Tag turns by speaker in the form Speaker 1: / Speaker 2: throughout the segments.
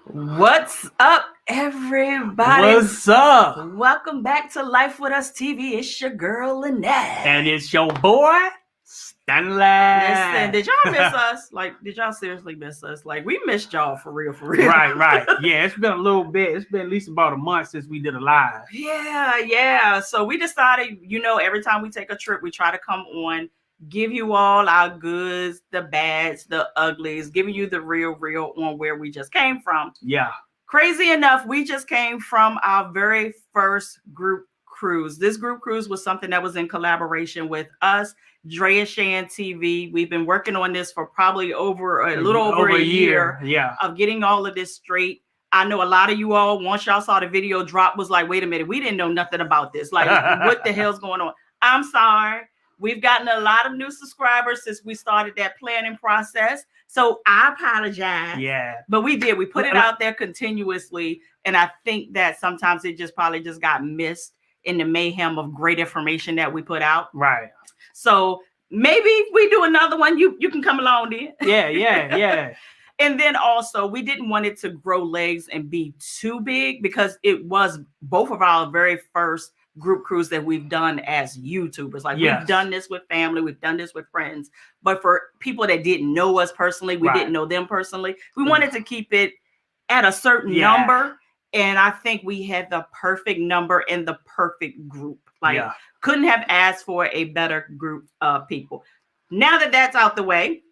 Speaker 1: What's up, everybody?
Speaker 2: What's up?
Speaker 1: Welcome back to Life with Us TV. It's your girl Lynette.
Speaker 2: And it's your boy, Stanley.
Speaker 1: Listen, did y'all miss us? Did y'all seriously miss us? We missed y'all for real, for real.
Speaker 2: Right. Yeah, it's been a little bit. It's been at least about a month since we did a live.
Speaker 1: Yeah. So we decided, every time we take a trip, we try to come on, give you all our goods, the bads, the uglies, giving you the real on where we just came from.
Speaker 2: Yeah.
Speaker 1: Crazy enough, we just came from our very first group cruise. This group cruise was something that was in collaboration with us, Drea Shan TV. We've been working on this for probably a little over a year of getting all of this straight. I know a lot of you all, once y'all saw the video drop, was like, wait a minute, we didn't know nothing about this. Like, what the hell's going on? I'm sorry. We've gotten a lot of new subscribers since we started that planning process. So I apologize.
Speaker 2: Yeah.
Speaker 1: But we did. We put it out there continuously. And I think that sometimes it probably just got missed in the mayhem of great information that we put out.
Speaker 2: Right.
Speaker 1: So maybe we do another one. You can come along then.
Speaker 2: Yeah.
Speaker 1: And then also, we didn't want it to grow legs and be too big because it was both of our very first group cruise that we've done as YouTubers. We've done this with family, we've done this with friends, but for people that didn't know us personally, we didn't know them personally, we wanted to keep it at a certain number. And I think we had the perfect number and the perfect group. Couldn't have asked for a better group of people. Now that that's out the way,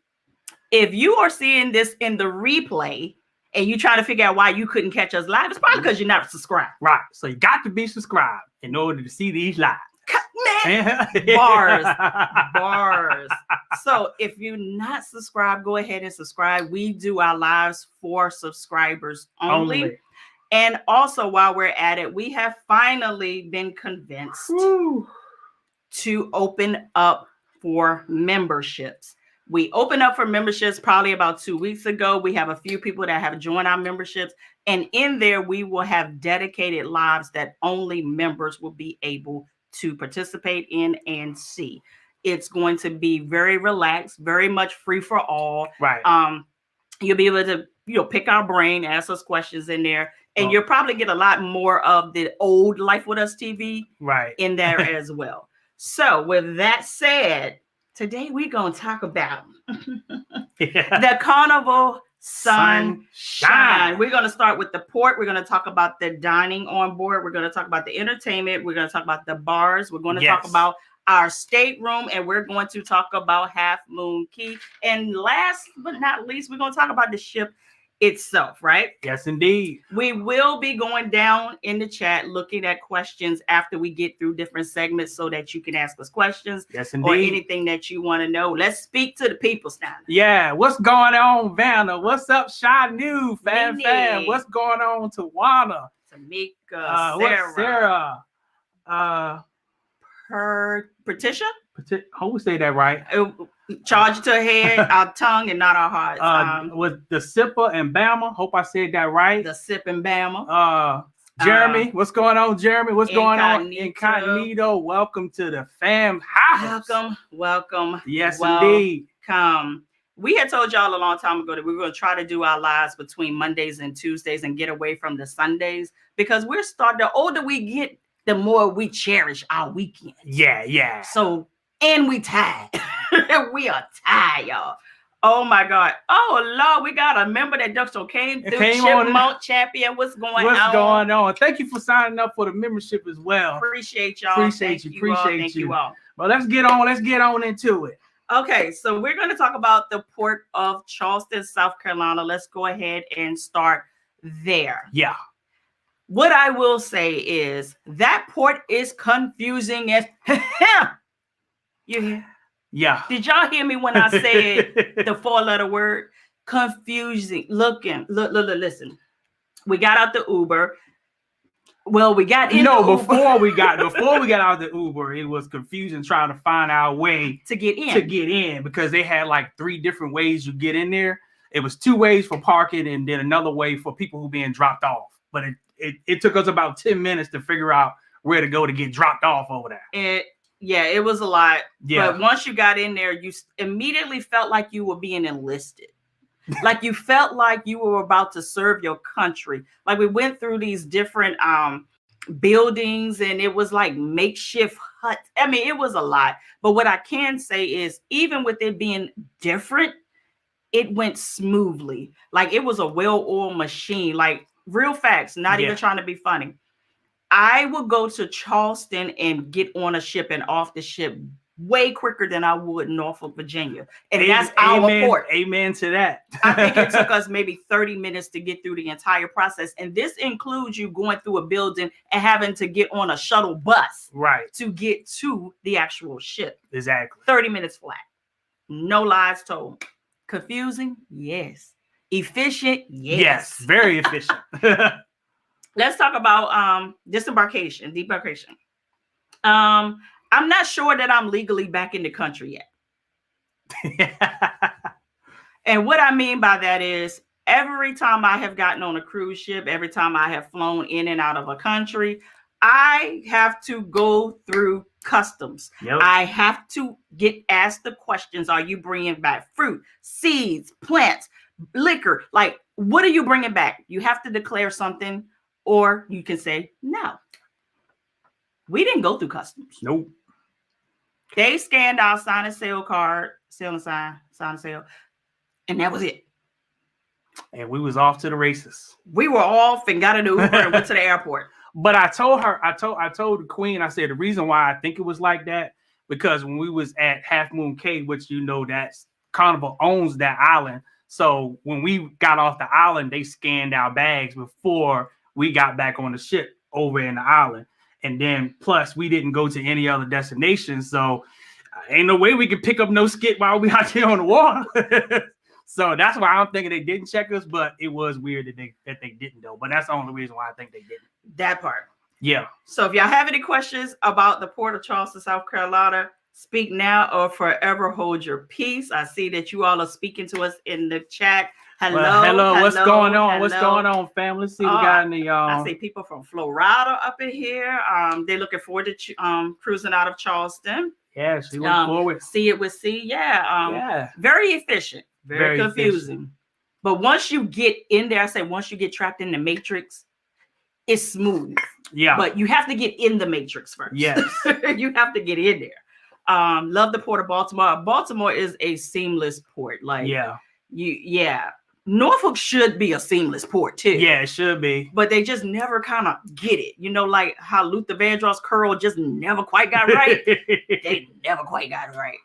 Speaker 1: if you are seeing this in the replay and you trying to figure out why you couldn't catch us live, it's probably because you're not subscribed.
Speaker 2: Right. So you got to be subscribed in order to see these live.
Speaker 1: Bars. So if you're not subscribed, go ahead and subscribe. We do our lives for subscribers only. And also, while we're at it, we have finally been convinced to open up for memberships. We opened up for memberships probably about 2 weeks ago. We have a few people that have joined our memberships. And in there, we will have dedicated lives that only members will be able to participate in and see. It's going to be very relaxed, very much free for all.
Speaker 2: Right.
Speaker 1: You'll be able to, pick our brain, ask us questions in there. And you'll probably get a lot more of the old Life with Us TV in there as well. So with that said, today we're going to talk about the Carnival Sunshine. We're going to start with the port. We're going to talk about the dining on board. We're going to talk about the entertainment. We're going to talk about the bars. We're going to talk about our stateroom, and we're going to talk about Half Moon Cay. And last but not least, we're going to talk about the ship itself, right?
Speaker 2: Yes, indeed.
Speaker 1: We will be going down in the chat looking at questions after we get through different segments so that you can ask us questions.
Speaker 2: Yes, indeed.
Speaker 1: Or anything that you want to know. Let's speak to the people, Stein.
Speaker 2: Yeah, what's going on, Vanna? What's up, Shy New fam? What's going on, Tawana?
Speaker 1: Tamika,
Speaker 2: Sarah.
Speaker 1: Patricia?
Speaker 2: I would say that right.
Speaker 1: Charge it to our head, our tongue, and not our hearts.
Speaker 2: With the Sipper and Bama. Hope I said that right.
Speaker 1: The Sip and Bama.
Speaker 2: Jeremy, what's going on, Jeremy? What's going on, Incognito? Welcome to the fam house.
Speaker 1: Welcome.
Speaker 2: Yes, indeed.
Speaker 1: We had told y'all a long time ago that we were going to try to do our lives between Mondays and Tuesdays and get away from the Sundays because the older we get, the more we cherish our weekend.
Speaker 2: Yeah.
Speaker 1: So, and we tired. We are tired, y'all. Oh my God. Oh Lord, we got a member that just came through. Chipmunk Champion. What's going on?
Speaker 2: Thank you for signing up for the membership as well.
Speaker 1: Appreciate y'all.
Speaker 2: Appreciate you all. But let's get on into it.
Speaker 1: Okay, so we're going to talk about the port of Charleston, South Carolina. Let's go ahead and start there.
Speaker 2: Yeah.
Speaker 1: What I will say is that port is confusing as you hear?
Speaker 2: Yeah.
Speaker 1: Did y'all hear me when I said the 4-letter word? Confusing. Look, listen. We got out the Uber. Well, we got in
Speaker 2: before we got out the Uber, it was confusing trying to find our way
Speaker 1: to get in
Speaker 2: because they had like 3 different ways you get in there. It was 2 ways for parking and then another way for people who being dropped off. But it took us about 10 minutes to figure out where to go to get dropped off over there.
Speaker 1: It was a lot.
Speaker 2: Yeah.
Speaker 1: But once you got in there, you immediately felt like you were being enlisted. Like you felt like you were about to serve your country. Like we went through these different buildings and it was like makeshift huts. I mean, it was a lot. But what I can say is even with it being different, it went smoothly. Like it was a well-oiled machine. Like real facts, not even trying to be funny. I would go to Charleston and get on a ship and off the ship way quicker than I would Norfolk, Virginia. And that's our port.
Speaker 2: Amen to that.
Speaker 1: I think it took us maybe 30 minutes to get through the entire process. And this includes you going through a building and having to get on a shuttle bus to get to the actual ship.
Speaker 2: Exactly.
Speaker 1: 30 minutes flat. No lies told. Confusing? Yes. Efficient?
Speaker 2: Yes. Very efficient.
Speaker 1: Let's talk about debarkation. I'm not sure that I'm legally back in the country yet. And what I mean by that is every time I have gotten on a cruise ship, every time I have flown in and out of a country, I have to go through customs. I have to get asked the questions. Are you bringing back fruit, seeds, plants, liquor? Like, what are you bringing back? You have to declare something, or you can say, no. We didn't go through customs.
Speaker 2: Nope.
Speaker 1: They scanned our sign and sale card, sale and sign and sale, and that was it.
Speaker 2: And we was off to the races.
Speaker 1: We were off and got an Uber and went to the airport.
Speaker 2: But I told the queen, I said, the reason why I think it was like that, because when we was at Moon Cay, which that's Carnival owns that island. So when we got off the island, they scanned our bags before we got back on the ship over in the island. And then plus we didn't go to any other destination. So ain't no way we could pick up no skit while we out here on the water. So that's why I'm thinking they didn't check us, but it was weird that they didn't though. But that's the only reason why I think they didn't.
Speaker 1: That part.
Speaker 2: Yeah.
Speaker 1: So if y'all have any questions about the Port of Charleston, South Carolina, speak now or forever hold your peace. I see that you all are speaking to us in the chat. Hello.
Speaker 2: What's going on? What's going on, family? See, we got any.
Speaker 1: I see people from Florida up in here. They're looking forward to cruising out of Charleston.
Speaker 2: Yeah, she look forward.
Speaker 1: See it with C. Yeah. Very efficient. Very confusing. Efficient. But once you get in there, I say once you get trapped in the matrix, it's smooth. Yeah. But you have to get in the matrix first.
Speaker 2: Yes.
Speaker 1: You have to get in there. Love the Port of Baltimore. Baltimore is a seamless port. Like Norfolk should be a seamless port too.
Speaker 2: Yeah, it should be.
Speaker 1: But they just never kind of get it. You know, like how Luther Vandross curl just never quite got right. They never quite got it right.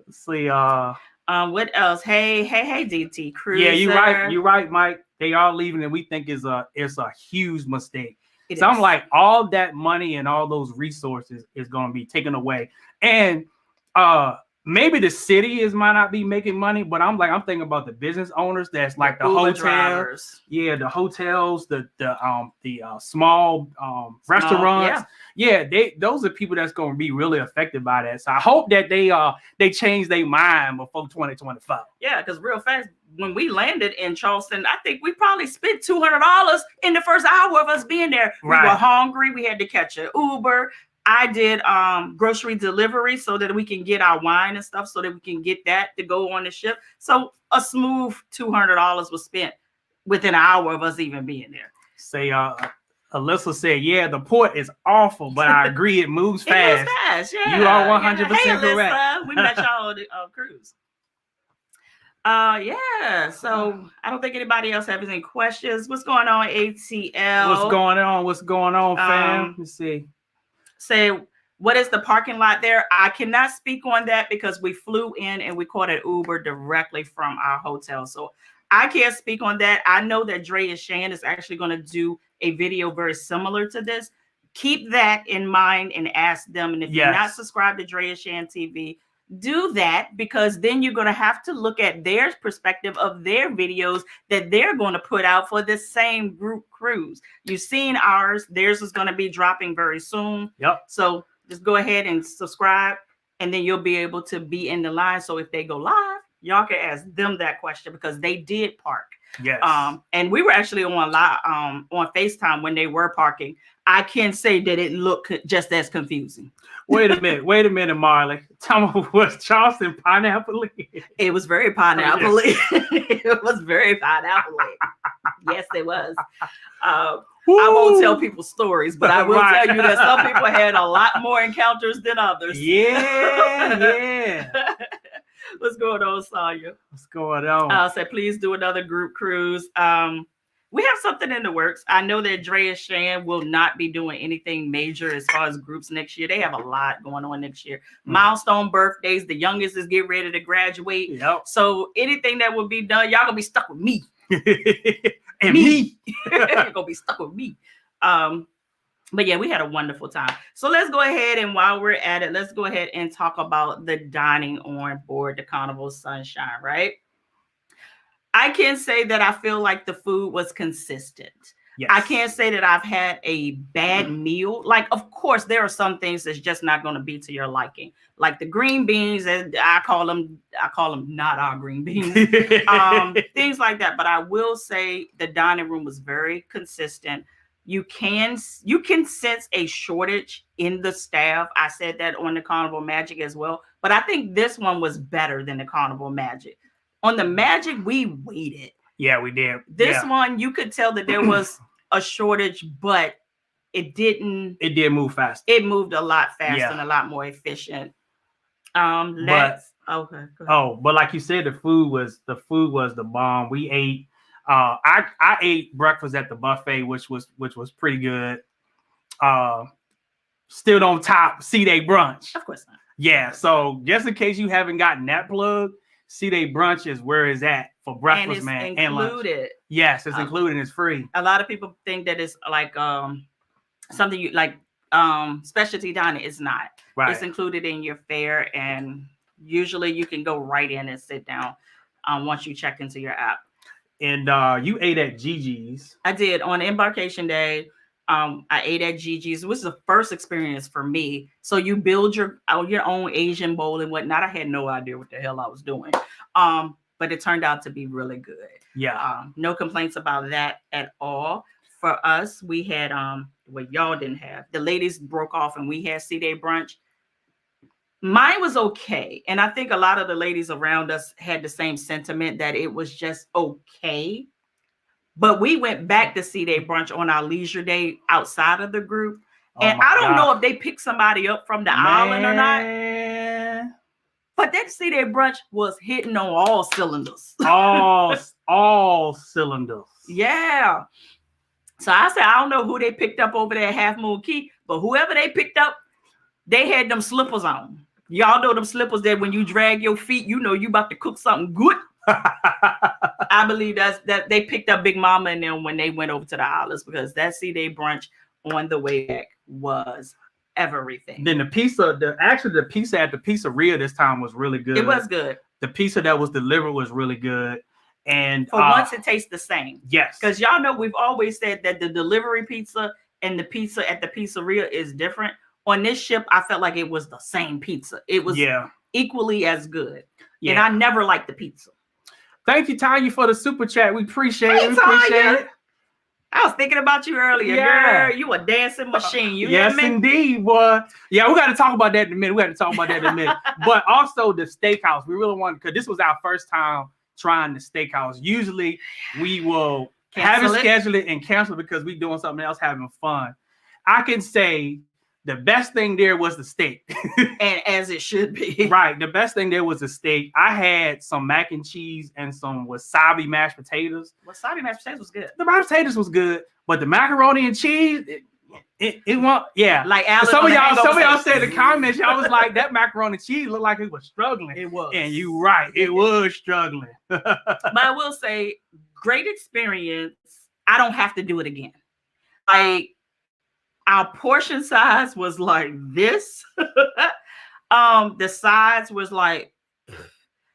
Speaker 2: Let's see.
Speaker 1: What else? Hey, DT Cruiser.
Speaker 2: Yeah, you're right, Mike. They are leaving, and we think it's a huge mistake. I'm like, all that money and all those resources is going to be taken away, and maybe the city might not be making money, but I'm thinking about the business owners. That's like the hotels, the hotels, the small restaurants. Those are people that's going to be really affected by that. So I hope that they change their mind before 2025.
Speaker 1: Yeah, because real fast, when we landed in Charleston, I think we probably spent $200 in the first hour of us being there. We were hungry. We had to catch an Uber. I did grocery delivery so that we can get our wine and stuff so that we can get that to go on the ship. So a smooth $200 was spent within an hour of us even being there.
Speaker 2: Say, Alyssa said, yeah, the port is awful, but I agree it moves fast.
Speaker 1: It moves fast, yeah.
Speaker 2: You are 100%
Speaker 1: hey,
Speaker 2: correct.
Speaker 1: Alyssa, we met y'all on the cruise. So I don't think anybody else has any questions. What's going on, ATL?
Speaker 2: What's going on, fam? Let's see.
Speaker 1: Say, what is the parking lot there? I cannot speak on that because we flew in and we caught an Uber directly from our hotel. So I can't speak on that. I know that Dre and Shan is actually going to do a video very similar to this. Keep that in mind and ask them. And if you're not subscribed to Dre and Shan TV, do that, because then you're going to have to look at their perspective of their videos that they're going to put out for the same group cruise. You've seen ours. Theirs is going to be dropping very soon.
Speaker 2: Yep.
Speaker 1: So just go ahead and subscribe, and then you'll be able to be in the line. So if they go live, Y'all can ask them that question because they did park.
Speaker 2: Yes.
Speaker 1: And we were actually on FaceTime when they were parking. I can say that it looked just as confusing.
Speaker 2: Wait a minute, Marley. Tell me, was Charleston pineapple?
Speaker 1: It was very pineapple. It was very pineapple. Yes, it was. I won't tell people stories, but I will tell you that some people had a lot more encounters than others.
Speaker 2: Yeah.
Speaker 1: What's going on, Sonya?
Speaker 2: What's going on?
Speaker 1: I said, please do another group cruise. We have something in the works. I know that Dre and Shan will not be doing anything major as far as groups next year. They have a lot going on next year. Milestone birthdays. The youngest is getting ready to graduate.
Speaker 2: Yep.
Speaker 1: So anything that will be done, y'all gonna be stuck with me.
Speaker 2: And me.
Speaker 1: You're gonna be stuck with me. But yeah, we had a wonderful time. So let's go ahead, and while we're at it, let's go ahead and talk about the dining on board the Carnival Sunshine, right? I can say that I feel like the food was consistent. Yes. I can't say that I've had a bad meal. Like, of course, there are some things that's just not going to be to your liking. Like the green beans, and I call them not our green beans. Things like that. But I will say the dining room was very consistent. You can sense a shortage in the staff. I said that on the Carnival Magic as well. But I think this one was better than the Carnival Magic. On the Magic, we waited.
Speaker 2: Yeah, we did.
Speaker 1: This one, you could tell that there was a shortage, but it didn't.
Speaker 2: It did move fast.
Speaker 1: It moved a lot faster and a lot more efficient. But like you said, the food was the bomb. We ate. I ate breakfast at the buffet, which was pretty good.
Speaker 2: Still don't top C-Day brunch.
Speaker 1: Of course not.
Speaker 2: Yeah. So just in case you haven't gotten that plug, C-Day brunch is where it's at for breakfast, man, and lunch. Yes, it's included. It's free.
Speaker 1: A lot of people think that it's like something you like specialty dining. It's not. Right. It's included in your fare, and usually you can go right in and sit down once you check into your app.
Speaker 2: And you ate at Gigi's.
Speaker 1: I did on embarkation day. I ate at Gigi's. It was the first experience for me. So you build your own Asian bowl and whatnot. I had no idea what the hell I was doing. But it turned out to be really good.
Speaker 2: Yeah.
Speaker 1: No complaints about that at all. For us, we had what y'all didn't have. The ladies broke off and we had C-Day brunch. Mine was okay. And I think a lot of the ladies around us had the same sentiment that it was just okay. But we went back to C-Day brunch on our leisure day outside of the group. And I don't know if they picked somebody up from the island or not. But that C-Day brunch was hitting on all cylinders.
Speaker 2: all cylinders.
Speaker 1: Yeah. So I said, I don't know who they picked up over there at Half Moon Cay, but whoever they picked up, they had them slippers on. Y'all know them slippers that when you drag your feet, you know you about to cook something good. I believe that they picked up Big Mama and them when they went over to the islands, because that C-Day brunch on the way back was everything.
Speaker 2: Then the pizza at the pizzeria this time was really good.
Speaker 1: It was good.
Speaker 2: The pizza that was delivered was really good. And
Speaker 1: for once it tastes the same.
Speaker 2: Yes.
Speaker 1: Because y'all know we've always said that the delivery pizza and the pizza at the pizzeria is different. On this ship, I felt like it was the same pizza. It was equally as good. Yeah. And I never liked the pizza.
Speaker 2: Thank you, Tanya, for the super chat. We appreciate it.
Speaker 1: I was thinking about you earlier. Yeah. Girl, you a dancing machine. You
Speaker 2: yes, indeed, boy. Yeah, we got to talk about that in a minute. But also the steakhouse. We really wanted, because this was our first time trying the steakhouse. Usually we will schedule it and cancel because we doing something else, having fun. I can say the best thing there was the steak.
Speaker 1: And as it should be.
Speaker 2: Right. The best thing there was the steak. I had some mac and cheese and some wasabi mashed potatoes.
Speaker 1: Wasabi mashed potatoes was good.
Speaker 2: The mashed potatoes was good, but the macaroni and cheese, it won't, yeah.
Speaker 1: Like Alan,
Speaker 2: some of y'all said in the comments, y'all was like, that macaroni and cheese looked like it was struggling.
Speaker 1: It was.
Speaker 2: And you right, it was struggling.
Speaker 1: But I will say, great experience. I don't have to do it again. Like, our portion size was like this. The size was like,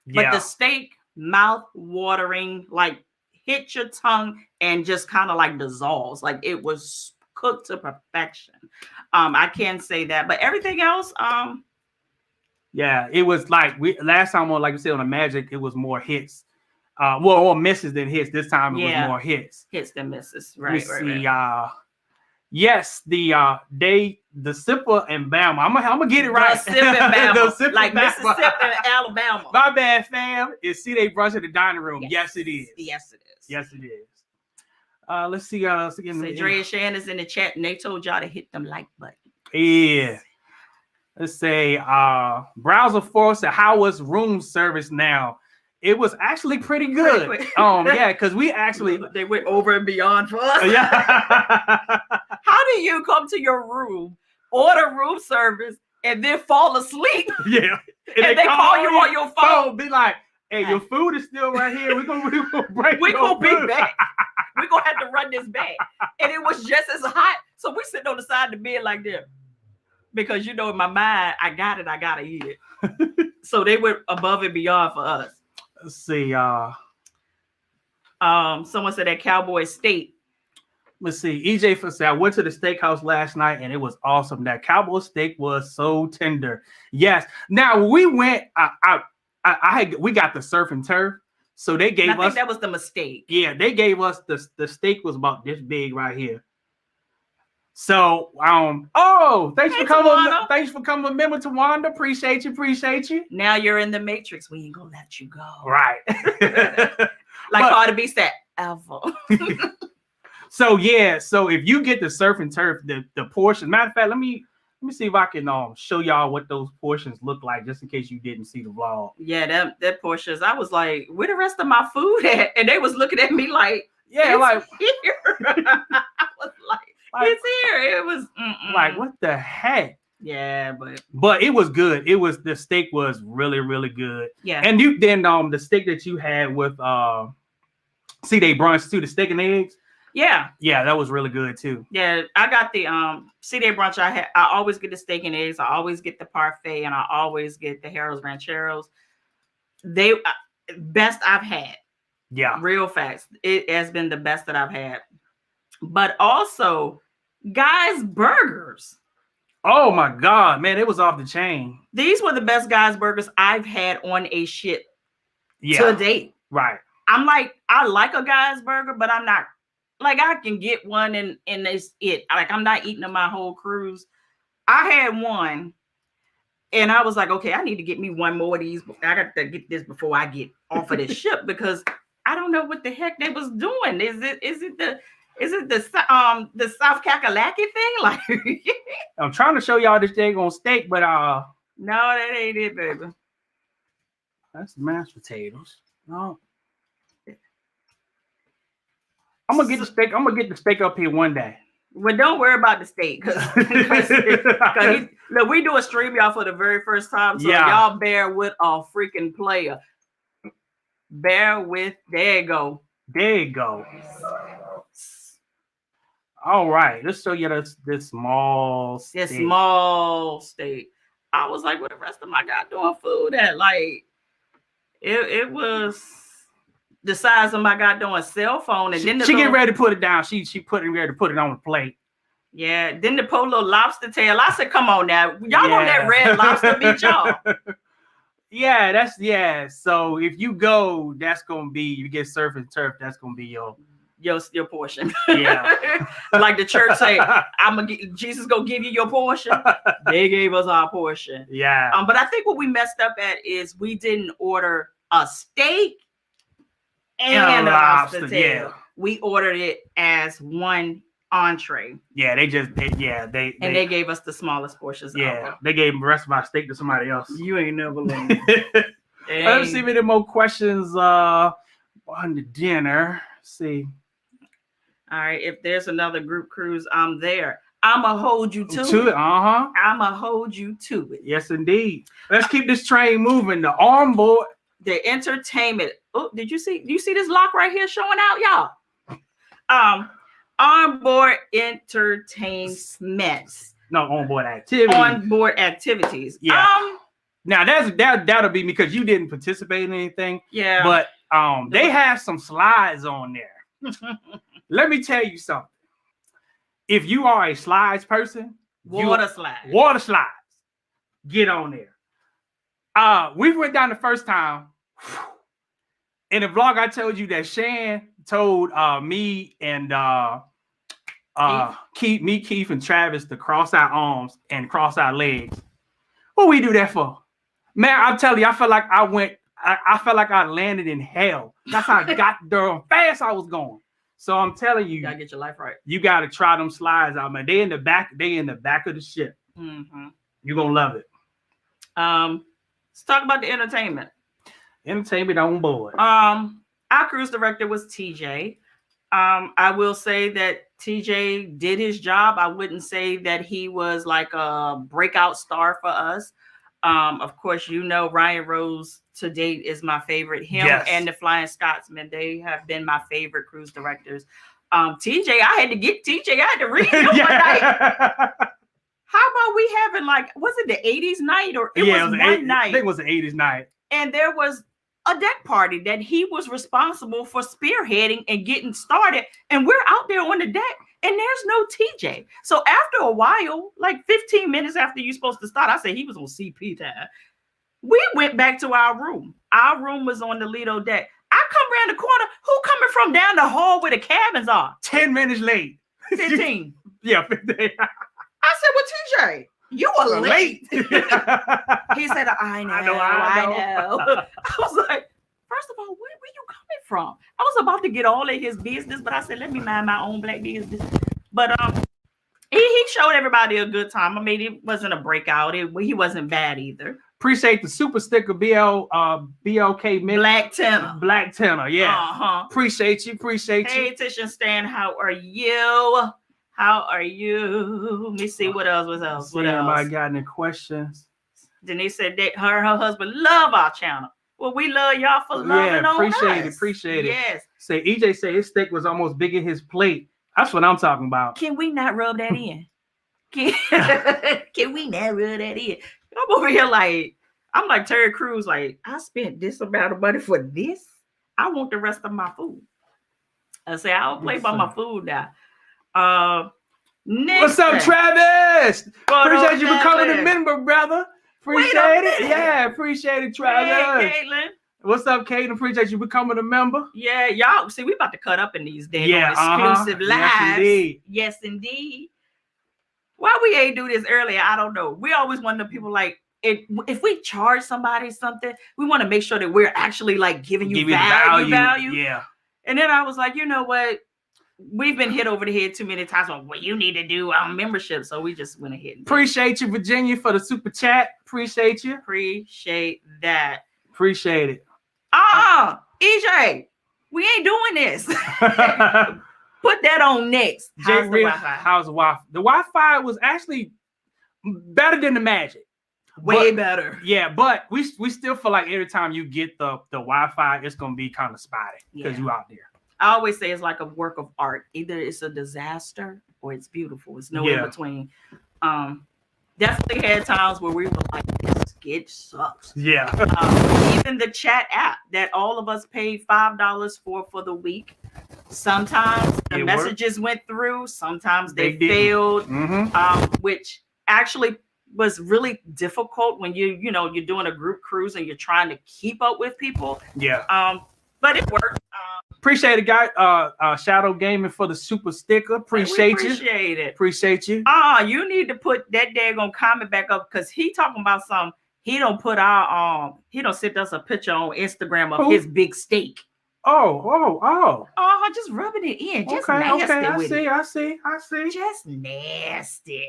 Speaker 1: but the steak, mouth watering, like hit your tongue and just kind of like dissolves. Like it was cooked to perfection. I can say that, but everything else,
Speaker 2: Yeah, it was like last time on, like we said, on the Magic, it was more hits. More misses than hits. This time it was more hits.
Speaker 1: Hits than misses.
Speaker 2: Let me
Speaker 1: Right,
Speaker 2: see.
Speaker 1: right.
Speaker 2: Yes, the Sipper and Bama. I'm gonna get it right.
Speaker 1: The Sip and Bama.
Speaker 2: The Sip
Speaker 1: like
Speaker 2: and Bama.
Speaker 1: Mississippi and Alabama.
Speaker 2: My bad, fam. Is see they brunch in the dining room. Yes, it is.
Speaker 1: Yes, it is.
Speaker 2: Yes, it is. Let's see. Let's again.
Speaker 1: So Dre and Shannon's in the chat, and they told y'all to hit them like button.
Speaker 2: Yeah. Let's say Browser Force said, how was room service now? It was actually pretty good. Yeah, because we actually
Speaker 1: they went over and beyond for us.
Speaker 2: Yeah.
Speaker 1: How do you come to your room, order room service, and then fall asleep?
Speaker 2: Yeah.
Speaker 1: And they call you on your phone.
Speaker 2: Be like, hey, your food is still right here. We're gonna break.
Speaker 1: We're gonna be back. We're gonna have to run this back. And it was just as hot. So we sitting on the side of the bed like this. Because in my mind, I gotta eat it. So they went above and beyond for us.
Speaker 2: Let's see.
Speaker 1: Someone said that Cowboy Steak.
Speaker 2: Let's see. EJ for said, I went to the steakhouse last night and it was awesome. That Cowboy steak was so tender. Yes. Now we went. We got the surf and turf, so they gave us.
Speaker 1: I think that was the mistake.
Speaker 2: Yeah, they gave us the steak was about this big right here. So thanks for coming.
Speaker 1: Tawana.
Speaker 2: Thanks for coming. Remember Tawanda. Appreciate you.
Speaker 1: Now you're in the Matrix. We ain't gonna let you go.
Speaker 2: Right.
Speaker 1: Like Cardi B said, ever.
Speaker 2: So if you get the surf and turf, the portion. Matter of fact, let me see if I can show y'all what those portions look like, just in case you didn't see the vlog.
Speaker 1: Yeah, that portions. I was like, where the rest of my food at? And they was looking at me like,
Speaker 2: yeah, like
Speaker 1: here. I was like, it's here. It was
Speaker 2: like, what the heck?
Speaker 1: Yeah,
Speaker 2: but it was good. The steak was really, really good.
Speaker 1: Yeah.
Speaker 2: And the steak that you had with C-Day brunch too, the steak and eggs.
Speaker 1: Yeah,
Speaker 2: that was really good too.
Speaker 1: Yeah, I got the C-Day brunch. I always get the steak and eggs. I always get the parfait, and I always get the Harold's Rancheros. They best I've had.
Speaker 2: Yeah,
Speaker 1: real facts. It has been the best that I've had. But also, Guys Burgers.
Speaker 2: Oh my God, man, it was off the chain.
Speaker 1: These were the best Guys Burgers I've had on a ship to date.
Speaker 2: Right.
Speaker 1: I'm like, I like a Guys Burger, but I'm not like I can get one and it's it. Like I'm not eating on my whole cruise. I had one and I was like, okay, I need to get me one more of these. I got to get this before I get off of this ship because I don't know what the heck they was doing. Is it the South Kakalaki thing? Like
Speaker 2: I'm trying to show y'all this thing on steak, but
Speaker 1: no, that ain't it, baby.
Speaker 2: That's mashed potatoes. No. I'm gonna get the steak. I'm gonna get the steak up here one day.
Speaker 1: Well, don't worry about the steak, because look, we do a stream y'all for the very first time, so y'all bear with a freaking player. Bear with. There you go.
Speaker 2: All right, let's show you this small steak.
Speaker 1: This small steak. I was like, what the rest of my goddamn food at? Like, it was the size of my goddamn cell phone, and then
Speaker 2: she get ready to put it down. She ready to put it on the plate.
Speaker 1: Yeah. Then the poor little lobster tail. I said, come on now, y'all gonna let Red Lobster beat y'all?
Speaker 2: Yeah. So if you go, that's gonna be you get surf and turf. That's gonna be your
Speaker 1: portion.
Speaker 2: Yeah.
Speaker 1: Like the church say, Jesus gonna give you your portion. They gave us our portion.
Speaker 2: Yeah.
Speaker 1: But I think what we messed up at is we didn't order a steak and a lobster tail. Yeah. We ordered it as one entree.
Speaker 2: Yeah, they
Speaker 1: gave us the smallest portions.
Speaker 2: Yeah, they gave the rest of my steak to somebody else.
Speaker 1: You ain't never learned.
Speaker 2: Let's see if any more questions on the dinner. Let's see.
Speaker 1: All right, if there's another group cruise, I'm there. I'ma hold you to it. I'ma hold you to it.
Speaker 2: Yes, indeed. Let's keep this train moving. The armboard.
Speaker 1: The entertainment. Oh, do you see this lock right here showing out, y'all? Onboard entertainment.
Speaker 2: No, onboard activities.
Speaker 1: Onboard activities.
Speaker 2: Yeah. Now that'll be because you didn't participate in anything.
Speaker 1: Yeah.
Speaker 2: But they have some slides on there. Let me tell you something. If you are a slides person,
Speaker 1: water slides,
Speaker 2: get on there. We went down the first time. In the vlog, I told you that Shan told me and Keith and Travis to cross our arms and cross our legs. What we do that for? Man, I'm telling you, I felt like I felt like I landed in hell. That's how fast I was going. So I'm telling you,
Speaker 1: gotta get your life right.
Speaker 2: You gotta try them slides out, man. They in the back of the ship.
Speaker 1: Mm-hmm.
Speaker 2: You're gonna love it.
Speaker 1: Let's talk about the entertainment.
Speaker 2: Entertainment on board.
Speaker 1: Our cruise director was TJ. I will say that TJ did his job. I wouldn't say that he was like a breakout star for us. Of course, Ryan Rose to date is my favorite. Him and the Flying Scotsman, they have been my favorite cruise directors. TJ, I had to get TJ. I had to read him one night. How about we having was it the 80s night or it was one night?
Speaker 2: I think it was the 80s night.
Speaker 1: And there was a deck party that he was responsible for spearheading and getting started. And we're out there on the deck and there's no TJ. So after a while, like 15 minutes after you're supposed to start, I said he was on CP time. We went back to our room. Our room was on the Lido deck. I come around the corner. Who coming from down the hall where the cabins are?
Speaker 2: 10 minutes late.
Speaker 1: 15.
Speaker 2: Yeah, 15.
Speaker 1: I said, well, TJ, you were late. He said, I know. I was like, first of all, where you coming from? I was about to get all in his business, but I said, let me mind my own black business. But he showed everybody a good time. I mean, it wasn't a breakout. He wasn't bad either.
Speaker 2: Appreciate the super sticker, BLK
Speaker 1: Black Tenor.
Speaker 2: Black Tenor, yeah. Appreciate you.
Speaker 1: Hey, Tisha Stan, how are you? How are you? Let me see what else. What else?
Speaker 2: Anybody got any questions?
Speaker 1: Denise said that her and her husband love our channel. Well, we love y'all for loving on us.
Speaker 2: Appreciate it.
Speaker 1: Yes.
Speaker 2: Say EJ said his steak was almost big in his plate. That's what I'm talking about.
Speaker 1: Can we not rub that in? Can we not rub that in? I'm over here I'm like Terry Crews. I spent this amount of money for this. I want the rest of my food. I say I don't play by my food now.
Speaker 2: What's up, Travis? Appreciate you becoming a member, brother. Appreciate it. Yeah, appreciate it, Travis.
Speaker 1: Hey, Caitlin.
Speaker 2: What's up, Caitlin? Appreciate you becoming a member.
Speaker 1: Yeah, y'all. See, we about to cut up in these days exclusive lives. Yes, indeed. Why we ain't do this earlier, I don't know. We always want the people if we charge somebody something, we want to make sure that we're actually giving you value.
Speaker 2: Yeah.
Speaker 1: And then I was like, you know what? We've been hit over the head too many times on what you need to do on membership. So we just went ahead.
Speaker 2: Appreciate you, Virginia, for the super chat. Appreciate you.
Speaker 1: Appreciate that.
Speaker 2: Appreciate it.
Speaker 1: EJ, we ain't doing this. Put that on next.
Speaker 2: How's the Wi-Fi? How's the Wi-Fi? The Wi-Fi was actually better than the Magic.
Speaker 1: Way better.
Speaker 2: Yeah, but we still feel like every time you get the Wi-Fi, it's gonna be kind of spotty because you out there.
Speaker 1: I always say it's like a work of art. Either it's a disaster or it's beautiful. It's no in between. Definitely had times where we were like, this sketch sucks.
Speaker 2: Yeah.
Speaker 1: Even the chat app that all of us paid $5 for the week. Sometimes the messages went through. Sometimes they failed, which actually was really difficult when you're doing a group cruise and you're trying to keep up with people.
Speaker 2: Yeah.
Speaker 1: But it worked.
Speaker 2: Appreciate it, guys. Shadow Gaming for the super sticker. Appreciate
Speaker 1: it.
Speaker 2: Appreciate you.
Speaker 1: You need to put that daggone comment back up because he talking about something. He don't put our he don't send us a picture on Instagram of his big steak.
Speaker 2: Oh.
Speaker 1: Just rubbing it in. Just nasty.
Speaker 2: I see.
Speaker 1: Just nasty.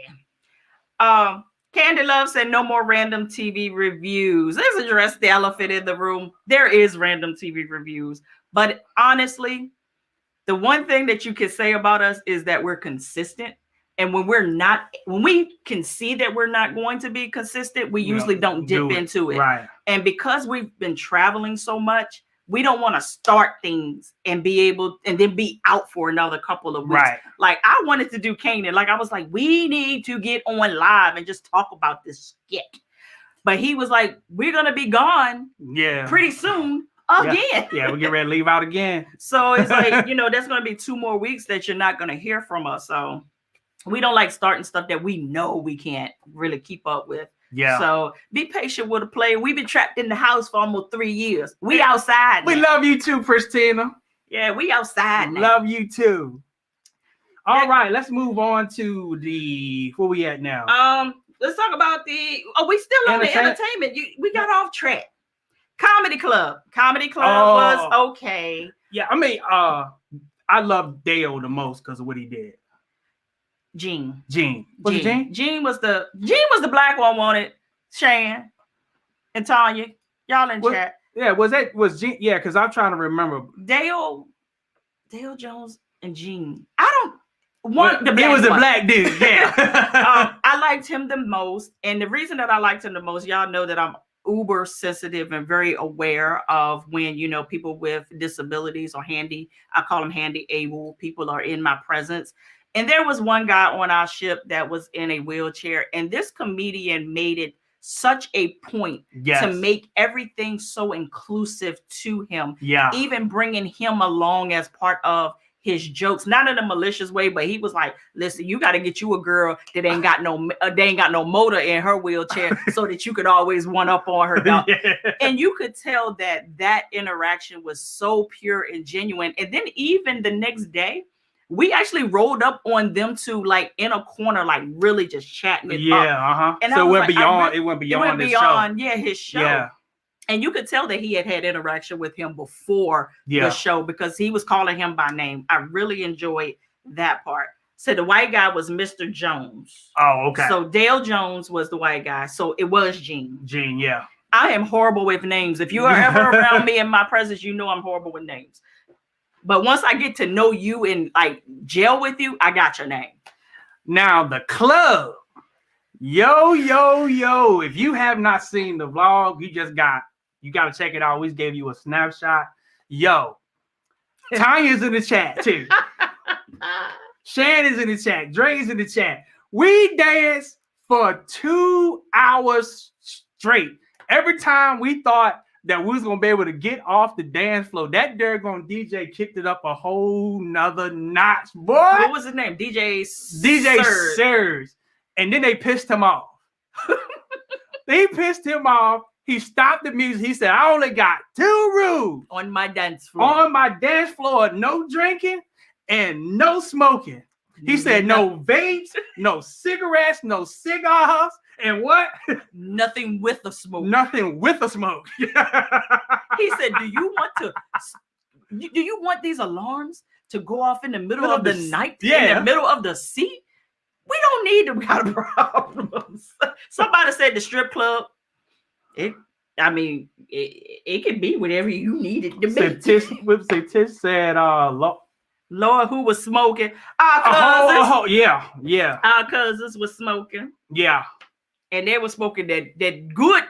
Speaker 1: Candy Love said no more random TV reviews. Let's address the elephant in the room. There is random TV reviews. But honestly, the one thing that you can say about us is that we're consistent. And when we can see that we're not going to be consistent, we usually don't dip into it.
Speaker 2: Right.
Speaker 1: And because we've been traveling so much, we don't want to start things and then be out for another couple of weeks.
Speaker 2: Right.
Speaker 1: Like I wanted to do Canaan. I was like, we need to get on live and just talk about this skit. But he was like, we're going to be gone pretty soon again.
Speaker 2: Yeah, we'll get ready to leave out again.
Speaker 1: So it's like, that's going to be 2 more weeks that you're not going to hear from us. So we don't like starting stuff that we know we can't really keep up with.
Speaker 2: Yeah.
Speaker 1: So be patient with a player. We've been trapped in the house for almost 3 years. We outside.
Speaker 2: We love you too, Pristina.
Speaker 1: Yeah, we outside now.
Speaker 2: Love you too. All right, let's move on to where we at now?
Speaker 1: Let's talk about we still on the entertainment. We got off track. Comedy Club. Comedy Club was okay.
Speaker 2: Yeah, I mean, I love Dale the most because of what he did.
Speaker 1: Gene.
Speaker 2: Was it Gene?
Speaker 1: Gene was the black one wanted Shan and Tanya. Y'all in chat.
Speaker 2: Yeah, was Gene? Yeah, because I'm trying to remember.
Speaker 1: Dale Jones and Gene. It was the
Speaker 2: black dude. Yeah.
Speaker 1: I liked him the most, and the reason that I liked him the most, y'all know that I'm uber sensitive and very aware of when people with disabilities or I call them handy able people are in my presence. And there was one guy on our ship that was in a wheelchair, and this comedian made it such a point to make everything so inclusive to him. Yeah, even bringing him along as part of his jokes, not in a malicious way, but he was like, listen, you got to get you a girl that ain't got no motor in her wheelchair so that you could always one up on her. Yeah. And you could tell that interaction was so pure and genuine. And then even the next day, we actually rolled up on them two, like in a corner, like really just chatting it up. And
Speaker 2: so it went beyond his show.
Speaker 1: Yeah, his show. Yeah. And you could tell that he had interaction with him before the show because he was calling him by name. I really enjoyed that part. So the white guy was Mr. Jones.
Speaker 2: Oh, okay.
Speaker 1: So Dale Jones was the white guy. So it was Gene.
Speaker 2: Gene, yeah.
Speaker 1: I am horrible with names. If you are ever around me in my presence, you know I'm horrible with names. But once I get to know you and like gel with you, I got your name.
Speaker 2: Now the club. Yo. If you have not seen the vlog, you got to check it out. We gave you a snapshot. Yo. Tanya's in the chat too. Shan is in the chat. Dre's in the chat. We danced for 2 hours straight. Every time we thought that we was gonna be able to get off the dance floor, that daggone DJ kicked it up a whole nother notch, boy.
Speaker 1: What was his name? DJ
Speaker 2: Serge. And then they pissed him off. They pissed him off. He stopped the music. He said, I only got 2 rules
Speaker 1: on my dance floor.
Speaker 2: No drinking and no smoking. He said no vapes, no cigarettes, no cigars, and what?
Speaker 1: Nothing with the smoke.
Speaker 2: Nothing with the smoke.
Speaker 1: He said, do you want these alarms to go off in the middle of the night? Yeah. In the middle of the sea? We don't need them kind of problems. Somebody said the strip club. It could be whatever you need it to be.
Speaker 2: Tish said,
Speaker 1: Lord, who was smoking? Our cousins.
Speaker 2: Yeah.
Speaker 1: Our cousins was smoking.
Speaker 2: Yeah.
Speaker 1: And they were smoking that good.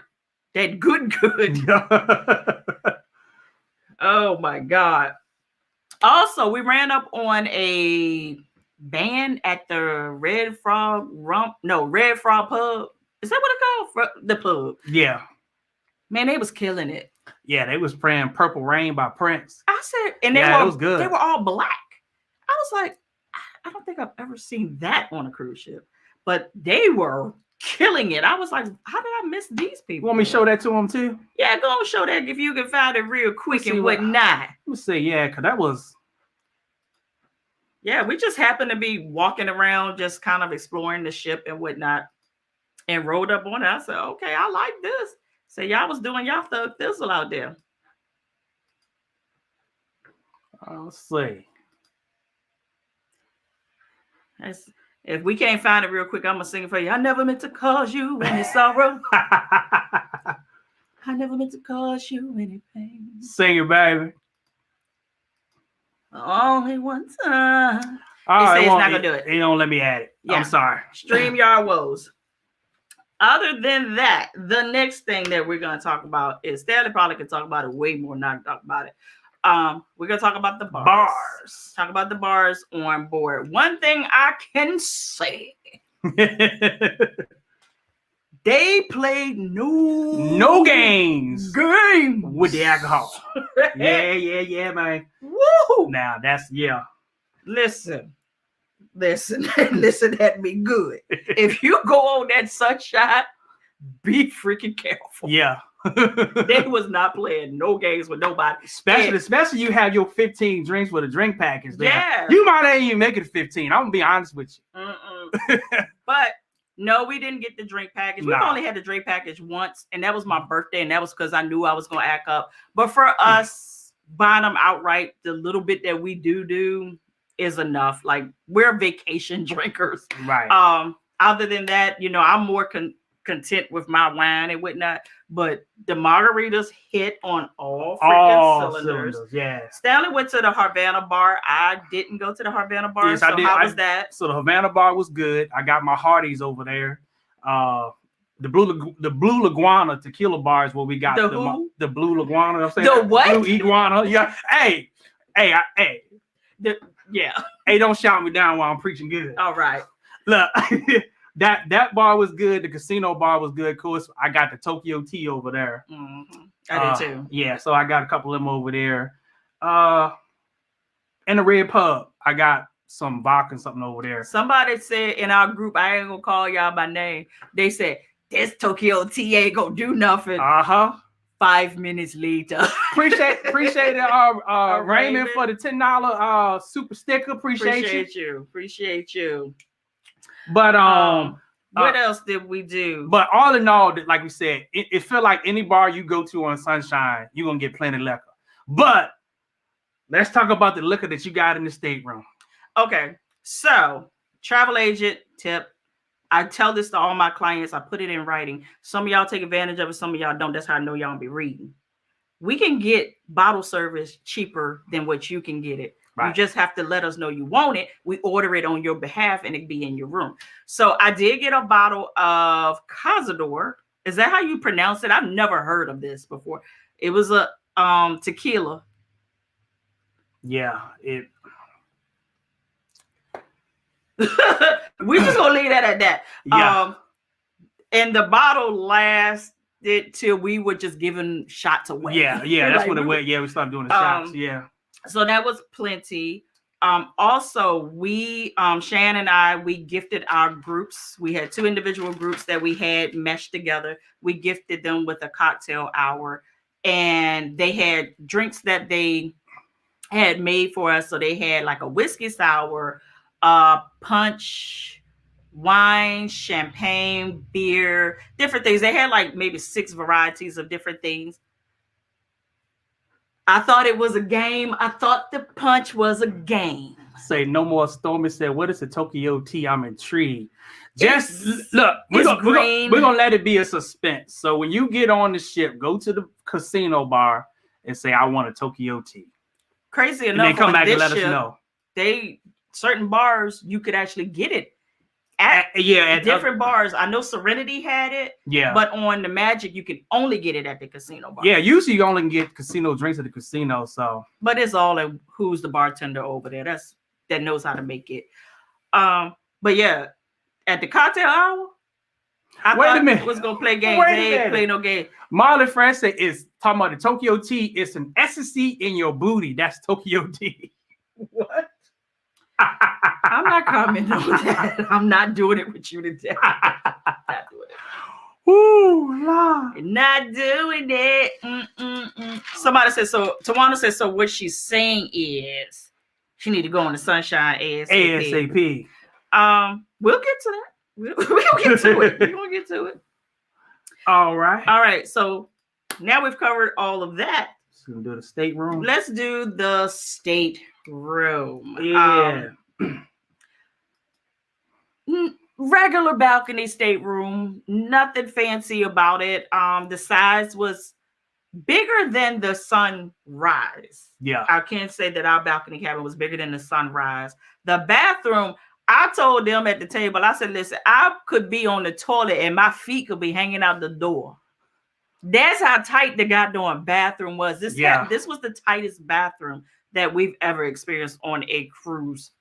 Speaker 1: Oh my God. Also, we ran up on a band at the Red Frog Pub. Is that what it's called? The pub.
Speaker 2: Yeah.
Speaker 1: Man, they was killing it.
Speaker 2: Yeah, they was playing Purple Rain by Prince.
Speaker 1: I said, and it was good. They were all black. I was like, I don't think I've ever seen that on a cruise ship. But they were killing it. I was like, how did I miss these people?
Speaker 2: Want me to show that to them too?
Speaker 1: Yeah, go and show that if you can find it real quick and whatnot.
Speaker 2: Let me see, yeah, because that was...
Speaker 1: Yeah, we just happened to be walking around, just kind of exploring the ship and whatnot, and rolled up on it. I said, okay, I like this. So y'all was doing y'all thug thistle out there.
Speaker 2: Let's see.
Speaker 1: If we can't find it real quick, I'm going to sing it for you. I never meant to cause you any sorrow. I never meant to cause you any pain.
Speaker 2: Sing it, baby.
Speaker 1: Only one time.
Speaker 2: It's
Speaker 1: not going to do it.
Speaker 2: He don't let me add it. Yeah. I'm sorry.
Speaker 1: StreamYard woes. Other than that, the next thing that we're going to talk about is Stanley probably can talk about it way more than I can talk about it. We're going to talk about the bars. Talk about the bars on board. One thing I can say. They played no games with the alcohol.
Speaker 2: yeah, man.
Speaker 1: Woo!
Speaker 2: Now that's
Speaker 1: Listen at me good. If you go on that sunshine, be freaking careful.
Speaker 2: Yeah.
Speaker 1: They was not playing no games with nobody.
Speaker 2: Especially you have your 15 drinks with a drink package there.
Speaker 1: Yeah.
Speaker 2: You might not even make it 15. I'm gonna be honest with you.
Speaker 1: But no, we didn't get the drink package. We've only had the drink package once, and that was my birthday, and that was because I knew I was gonna act up. But for us, buying them outright, the little bit that we do is enough. Like, we're vacation drinkers.
Speaker 2: Right.
Speaker 1: Other than that, I'm more content with my wine and whatnot, but the margaritas hit on all freaking cylinders.
Speaker 2: Yeah.
Speaker 1: Stanley went to the Havana bar. I didn't go to the Havana bar.
Speaker 2: Yes,
Speaker 1: so
Speaker 2: I did.
Speaker 1: How was that?
Speaker 2: So the Havana bar was good. I got my Hardee's over there. The Blue Iguana tequila bar is where we got the Blue Iguana. I'm saying
Speaker 1: the what?
Speaker 2: Blue Iguana. Yeah. Hey.
Speaker 1: Yeah.
Speaker 2: Hey, don't shout me down while I'm preaching good.
Speaker 1: All right.
Speaker 2: Look. That bar was good. The casino bar was good. Of course, I got the Tokyo Tea over there.
Speaker 1: Mm-hmm. I did too.
Speaker 2: Yeah, so I got a couple of them over there. In the Red Pub, I got some vodka and something over there.
Speaker 1: Somebody said in our group, I ain't gonna call y'all by name. They said this Tokyo Tea ain't gonna do nothing. 5 minutes later.
Speaker 2: Appreciate it, Raymond, for the $10 super sticker. Appreciate
Speaker 1: you.
Speaker 2: But
Speaker 1: what else did we do?
Speaker 2: But all in all, like we said, it felt like any bar you go to on Sunshine, you're gonna get plenty of liquor. But let's talk about the liquor that you got in the stateroom.
Speaker 1: Okay, so travel agent tip. I tell this to all my clients. I put it in writing. Some of y'all take advantage of it. Some of y'all don't. That's how I know y'all be reading. We can get bottle service cheaper than what you can get it. Right. You just have to let us know you want it. We order it on your behalf and it be in your room. So I did get a bottle of Cazador. Is that how you pronounce it? I've never heard of this before. It was a tequila.
Speaker 2: Yeah,
Speaker 1: We're just gonna leave that at that.
Speaker 2: Yeah.
Speaker 1: And the bottle lasted till we were just giving shots away.
Speaker 2: Yeah, that's what it went. Yeah, we started doing the shots. Yeah.
Speaker 1: So that was plenty. Also, we, Shan and I, we gifted our groups. We had 2 individual groups that we had meshed together. We gifted them with a cocktail hour, and they had drinks that they had made for us. So they had like a whiskey sour, punch, wine, champagne, beer, different things. They had like maybe 6 varieties of different things. I thought it was a game. I thought the punch was a game.
Speaker 2: Say no more. Stormy said, "What is the Tokyo Tea?" I'm intrigued. Just look, we're gonna let it be a suspense. So when you get on the ship, go to the casino bar and say, "I want a Tokyo Tea."
Speaker 1: Crazy enough,
Speaker 2: and then come back and let us know.
Speaker 1: Certain bars you could actually get it at different bars. I know Serenity had it.
Speaker 2: Yeah.
Speaker 1: But on the Magic, you can only get it at the casino bar.
Speaker 2: Yeah, usually you only can get casino drinks at the casino. So.
Speaker 1: But it's all in who's the bartender over there. That knows how to make it. But yeah, at the cocktail hour, I thought it was gonna play games. They ain't play no game.
Speaker 2: Marlon Francis is talking about the Tokyo Tea. It's an ecstasy in your booty. That's Tokyo Tea. What?
Speaker 1: I'm not commenting on that. I'm not doing it with you today. Not doing it.
Speaker 2: Ooh, Lord.
Speaker 1: Not doing it. Somebody said so. Tawana said so. What she's saying is she need to go on the Sunshine ASAP. We'll get to that. We'll get to it. We're gonna get to it.
Speaker 2: All right.
Speaker 1: So now we've covered all of that.
Speaker 2: So we'll do the stateroom.
Speaker 1: Let's do the stateroom.
Speaker 2: Yeah.
Speaker 1: Regular balcony stateroom. Nothing fancy about it. The size was bigger than the Sunrise.
Speaker 2: Yeah.
Speaker 1: I can't say that our balcony cabin was bigger than the Sunrise. The bathroom, I told them at the table, I said, listen, I could be on the toilet and my feet could be hanging out the door. That's how tight the goddamn bathroom was. This was the tightest bathroom that we've ever experienced on a cruise.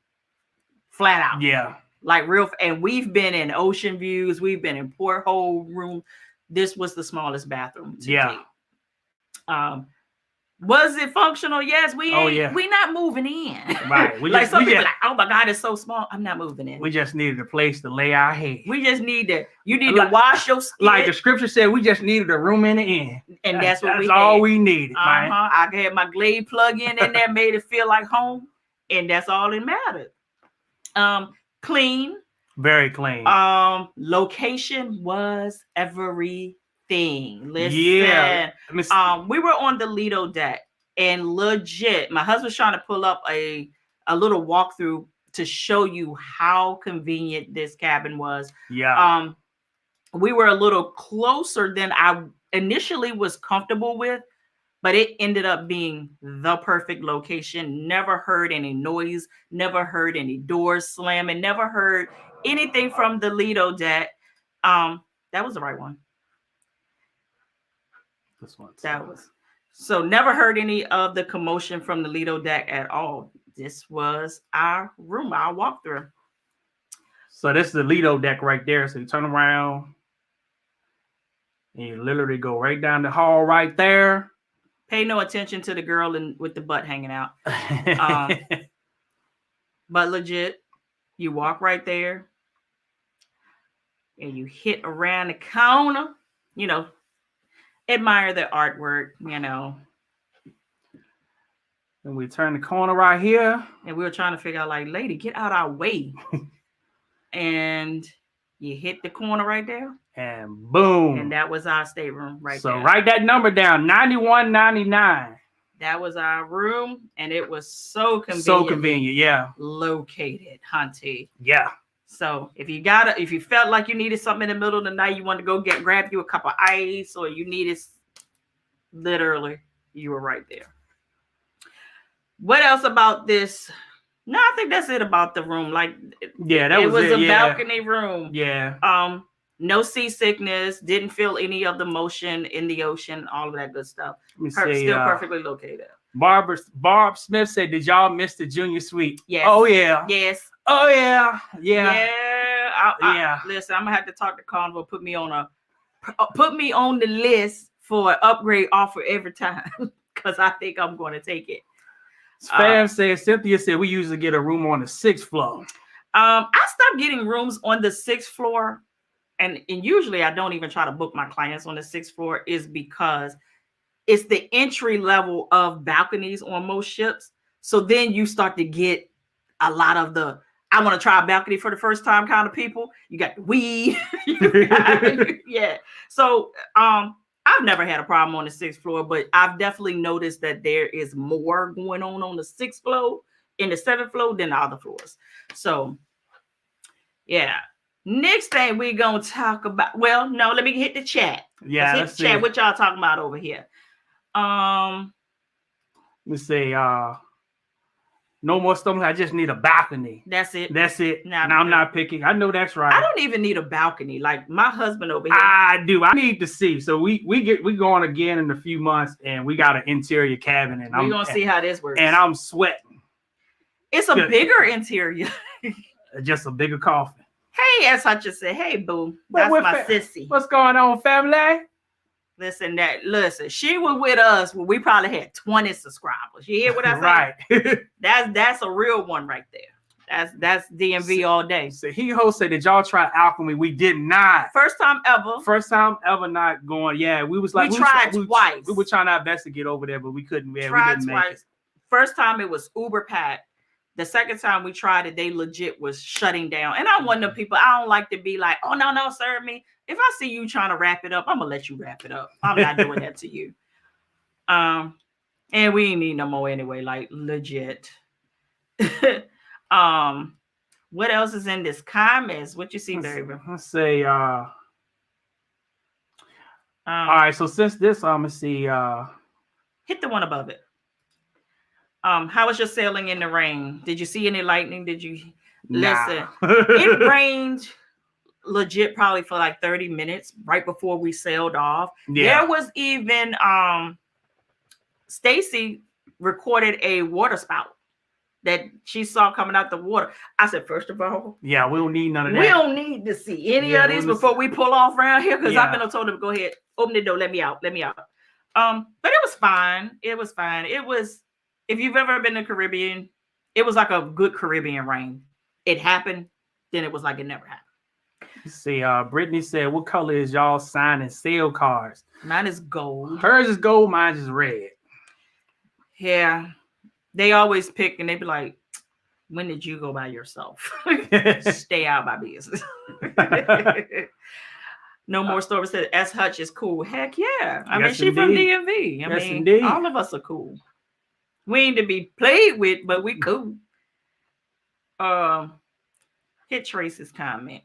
Speaker 1: Flat out.
Speaker 2: Yeah.
Speaker 1: Like real. And we've been in ocean views. We've been in porthole room. This was the smallest bathroom to date. Was it functional? Yes. We not moving in.
Speaker 2: Right.
Speaker 1: Like some people like, oh my God, it's so small. I'm not moving in.
Speaker 2: We just needed a place to lay our head.
Speaker 1: We just need to. You need to wash your skin.
Speaker 2: Like the scripture said, we just needed a room in the inn.
Speaker 1: And that's
Speaker 2: all we needed, man.
Speaker 1: I had my Glade plug-in in there, made it feel like home. And that's all that mattered. Clean.
Speaker 2: Very clean.
Speaker 1: Location was everything. Listen.
Speaker 2: Yeah.
Speaker 1: We were on the Lido deck, and legit, my husband's trying to pull up a little walkthrough to show you how convenient this cabin was.
Speaker 2: Yeah.
Speaker 1: We were a little closer than I initially was comfortable with, but it ended up being the perfect location. Never heard any noise, never heard any doors slamming, never heard anything from the Lido deck. That was the right one.
Speaker 2: This one.
Speaker 1: That was. So never heard any of the commotion from the Lido deck at all. This was our room, our walkthrough.
Speaker 2: So this is the Lido deck right there. So you turn around and you literally go right down the hall right there.
Speaker 1: Pay no attention to the girl with the butt hanging out. But legit, you walk right there and you hit around the corner, admire the artwork,
Speaker 2: And we turn the corner right here.
Speaker 1: And we were trying to figure out, like, lady, get out our way. And you hit the corner right there.
Speaker 2: And boom.
Speaker 1: And that was our stateroom right there.
Speaker 2: So write that number down, $91.99.
Speaker 1: That was our room. And it was so convenient.
Speaker 2: So convenient, yeah.
Speaker 1: Located, hunty.
Speaker 2: Yeah.
Speaker 1: So if you felt like you needed something in the middle of the night, you wanted to go grab you a cup of ice, or you needed, literally, you were right there. What else about this? No, I think that's it about the room. Like,
Speaker 2: yeah,
Speaker 1: it was a balcony room.
Speaker 2: Yeah.
Speaker 1: No seasickness. Didn't feel any of the motion in the ocean. All of that good stuff. Still perfectly located.
Speaker 2: Barb Smith said, "Did y'all miss the junior suite?"
Speaker 1: Yes.
Speaker 2: Oh yeah.
Speaker 1: Yes.
Speaker 2: Oh yeah. Yeah.
Speaker 1: Yeah. Listen, I'm gonna have to talk to Carnival. Put me on the list for an upgrade offer every time, because I think I'm going to take it.
Speaker 2: Spam says, Cynthia said we usually get a room on the 6th floor.
Speaker 1: I stopped getting rooms on the 6th floor, and usually I don't even try to book my clients on the 6th floor, is because it's the entry level of balconies on most ships. So then you start to get a lot of the, I want to try a balcony for the first time kind of people. You got the weed. Yeah. So I've never had a problem on the 6th floor, but I've definitely noticed that there is more going on the 6th floor, in the 7th floor, than the other floors. So, yeah. Next thing we're going to talk about, well, no, let me hit the chat.
Speaker 2: Yeah,
Speaker 1: let's hit the chat. What y'all talking about over here?
Speaker 2: Let's say, no more stomach. I just need a balcony.
Speaker 1: That's it.
Speaker 2: Now I'm not picking. I know that's right.
Speaker 1: I don't even need a balcony. Like my husband over here.
Speaker 2: I do. I need to see. So we going again in a few months, and we got an interior cabin, and
Speaker 1: we're gonna see how this works.
Speaker 2: And I'm sweating.
Speaker 1: It's a bigger interior.
Speaker 2: Just a bigger coffin.
Speaker 1: Hey, as I just said, hey boo, that's my sissy.
Speaker 2: What's going on, family?
Speaker 1: Listen, she was with us when we probably had 20 subscribers. You hear what I said? Right. That's a real one right there. That's DMV all day.
Speaker 2: So he said, did y'all try alchemy? We did not.
Speaker 1: First time ever
Speaker 2: not going. Yeah, we was like,
Speaker 1: we tried twice.
Speaker 2: We were trying our best to get over there, but we couldn't. Yeah,
Speaker 1: tried
Speaker 2: we didn't
Speaker 1: twice.
Speaker 2: make it.
Speaker 1: First time it was uber packed. The second time we tried it, they legit was shutting down. And I'm one of the people, I don't like to be like, oh, no, serve me. If I see you trying to wrap it up, I'm going to let you wrap it up. I'm not doing that to you. And we ain't need no more anyway, like legit. What else is in this comments? What you see, baby?
Speaker 2: Let's say, all right, so since this, I'm going to see.
Speaker 1: Hit the one above it. How was your sailing in the rain? Did you see any lightning? Did you listen? It rained legit probably for like 30 minutes right before we sailed off. Yeah. There was even Stacy recorded a water spout that she saw coming out the water. I said, first of all,
Speaker 2: yeah, we don't need none of that.
Speaker 1: We don't need to see any of this before we pull off around here, because I've been told them, go ahead, open the door, let me out. But it was fine. It was fine. It was, if you've ever been to the Caribbean, it was like a good Caribbean rain. It happened, then it was like it never happened.
Speaker 2: Let's see, Brittany said, what color is y'all signing sale cards?
Speaker 1: Mine is gold.
Speaker 2: Hers is gold, mine is red.
Speaker 1: Yeah. They always pick and they be like, when did you go by yourself? Stay out of my business. No more stories said S Hutch is cool. Heck yeah. I mean, she from DMV. I mean, indeed. All of us are cool. We ain't to be played with, but we cool. Hit Trace's comment.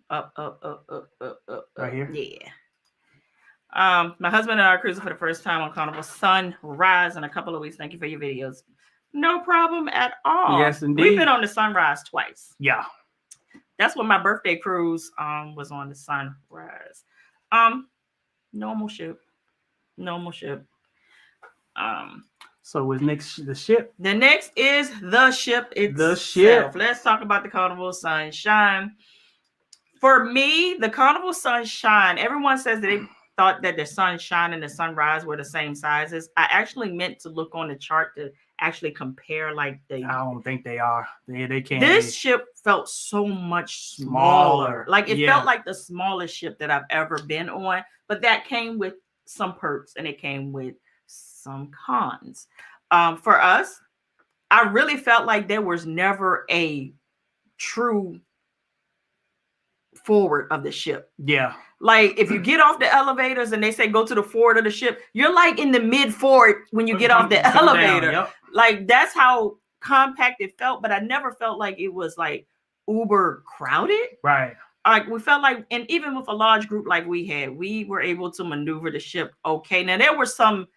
Speaker 1: Up.
Speaker 2: Right here?
Speaker 1: Yeah. My husband and I are cruising for the first time on Carnival Sunrise in a couple of weeks. Thank you for your videos. No problem at all.
Speaker 2: Yes, indeed.
Speaker 1: We've been on the Sunrise twice.
Speaker 2: Yeah.
Speaker 1: That's when my birthday cruise was on the Sunrise. Normal ship.
Speaker 2: So was next the ship?
Speaker 1: The next is the ship itself.
Speaker 2: The ship.
Speaker 1: Let's talk about the Carnival Sunshine. For me, the Carnival Sunshine, everyone says that they thought that the Sunshine and the Sunrise were the same sizes. I actually meant to look on the chart to actually compare like the.
Speaker 2: I don't think they are. They can't.
Speaker 1: This ship felt so much smaller. Like it felt like the smallest ship that I've ever been on. But that came with some perks and it came with some cons. For us, I really felt like there was never a true forward of the ship.
Speaker 2: Yeah.
Speaker 1: Like if you get off the elevators and they say go to the forward of the ship, you're like in the mid forward when you get off the elevator.
Speaker 2: Yep.
Speaker 1: Like that's how compact it felt, but I never felt like it was like uber crowded.
Speaker 2: Right.
Speaker 1: Like we felt like, and even with a large group like we had, we were able to maneuver the ship okay. Now there were some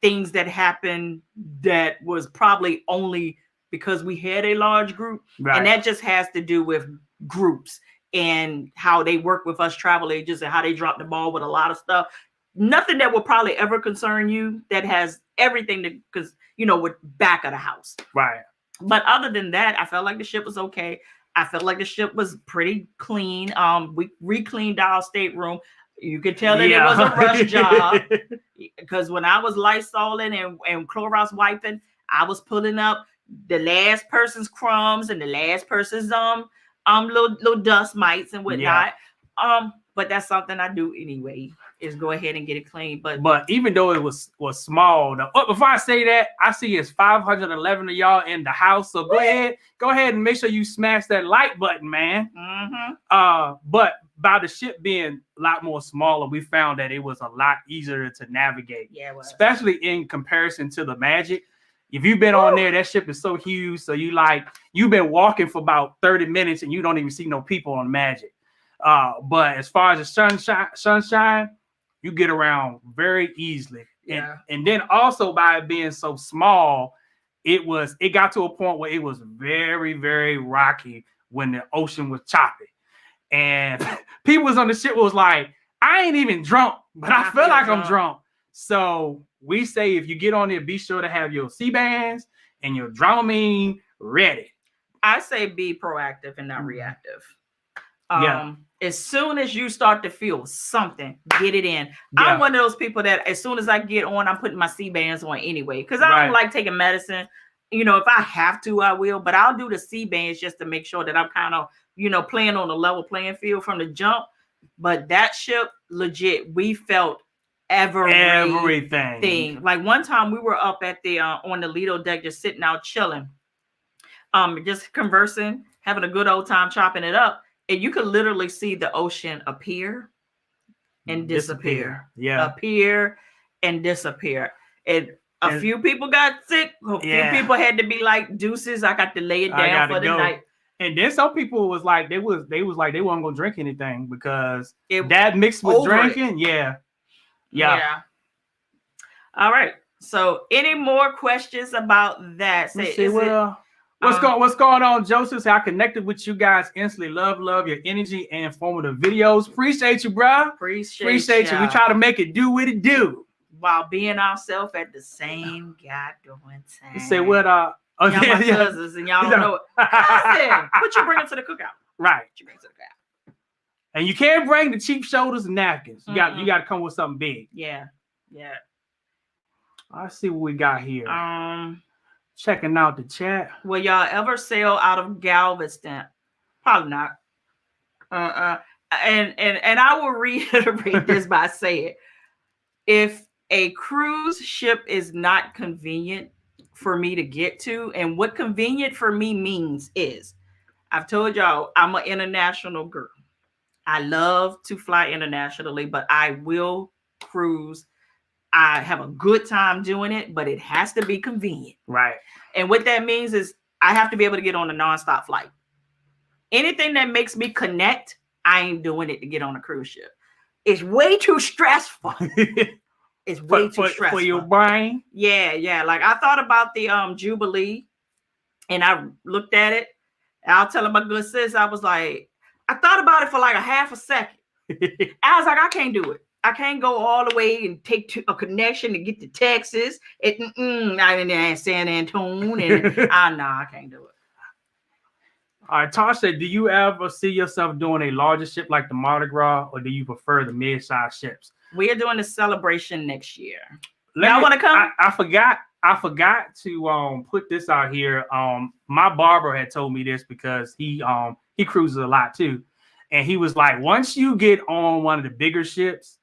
Speaker 1: things that happened that was probably only because we had a large group, and that just has to do with groups and how they work with us travel agents and how they drop the ball with a lot of stuff. Nothing that will probably ever concern you that has everything to, because, you know, with back of the house.
Speaker 2: Right.
Speaker 1: But other than that, I felt like the ship was okay. I felt like the ship was pretty clean. We re-cleaned our stateroom. You could tell that it was a rush job because when I was Lysoling and Clorox wiping, I was pulling up the last person's crumbs and the last person's little dust mites and whatnot. But that's something I do anyway, is go ahead and get it clean. But
Speaker 2: even though it was small, before I say that, I see it's 511 of y'all in the house. So go ahead and make sure you smash that like button, man.
Speaker 1: Mm-hmm.
Speaker 2: But by the ship being a lot more smaller, we found that it was a lot easier to navigate.
Speaker 1: Yeah, it was.
Speaker 2: Especially in comparison to the Magic. If you've been on there, that ship is so huge. So you've been walking for about 30 minutes and you don't even see no people on Magic. But as far as the sunshine, you get around very easily.
Speaker 1: Yeah.
Speaker 2: And then also by it being so small, it got to a point where it was very, very rocky when the ocean was choppy. And people was on the ship was like, I ain't even drunk, but I feel like I'm drunk. So we say if you get on there, be sure to have your C-bands and your Dramamine ready.
Speaker 1: I say be proactive and not reactive. As soon as you start to feel something, get it in. I'm one of those people that as soon as I get on, I'm putting my C-bands on anyway. Because I don't like taking medicine. You know, if I have to, I will. But I'll do the C-bands just to make sure that I'm kind of, you know, playing on a level playing field from the jump. But that ship, legit, we felt everything. Like one time we were up at the on the Lido deck, just sitting out chilling, just conversing, having a good old time, chopping it up. And you could literally see the ocean appear and disappear.
Speaker 2: Yeah.
Speaker 1: Appear and disappear. And a few people got sick. A few people had to be like, deuces, I got to lay it down for the night.
Speaker 2: And then some people was like, they wasn't gonna drink anything because that mixed with drinking. Yeah.
Speaker 1: All right. So any more questions about that?
Speaker 2: What's going on, Joseph? I connected with you guys instantly. Love your energy and informative videos. Appreciate you, bro. Appreciate you. We try to make it do what it do
Speaker 1: while being ourselves at the same goddamn time.
Speaker 2: You say what?
Speaker 1: Y'all my cousins, and y'all don't know it. Cousin, what you bringing to the cookout?
Speaker 2: Right.
Speaker 1: What you bring to the cookout?
Speaker 2: And you can't bring the cheap shoulders and napkins. You got to come with something big.
Speaker 1: Yeah.
Speaker 2: Let's see what we got here.
Speaker 1: Um,
Speaker 2: Checking out the chat.
Speaker 1: will y'all ever sail out of Galveston? Probably not. And I will reiterate this by saying, if a cruise ship is not convenient for me to get to, and what convenient for me means is, I've told y'all I'm an international girl. I love to fly internationally, but I will cruise. I have a good time doing it, but it has to be convenient.
Speaker 2: Right.
Speaker 1: And what that means is I have to be able to get on a nonstop flight. Anything that makes me connect, I ain't doing it to get on a cruise ship. It's way too stressful. It's way too stressful
Speaker 2: for your brain.
Speaker 1: Yeah. Like I thought about the Jubilee, and I looked at it. And I'll tell my good sis, I was like, I thought about it for like a half a second. I was like, I can't do it. I can't go all the way and take a connection to get to Texas. And San Antonio. And I can't do it.
Speaker 2: All right, Tasha, do you ever see yourself doing a larger ship like the Mardi Gras, or do you prefer the mid-sized ships?
Speaker 1: We are doing the celebration next year. Y'all want to come?
Speaker 2: I forgot to put this out here. My barber had told me this because he cruises a lot too, and he was like, once you get on one of the bigger ships,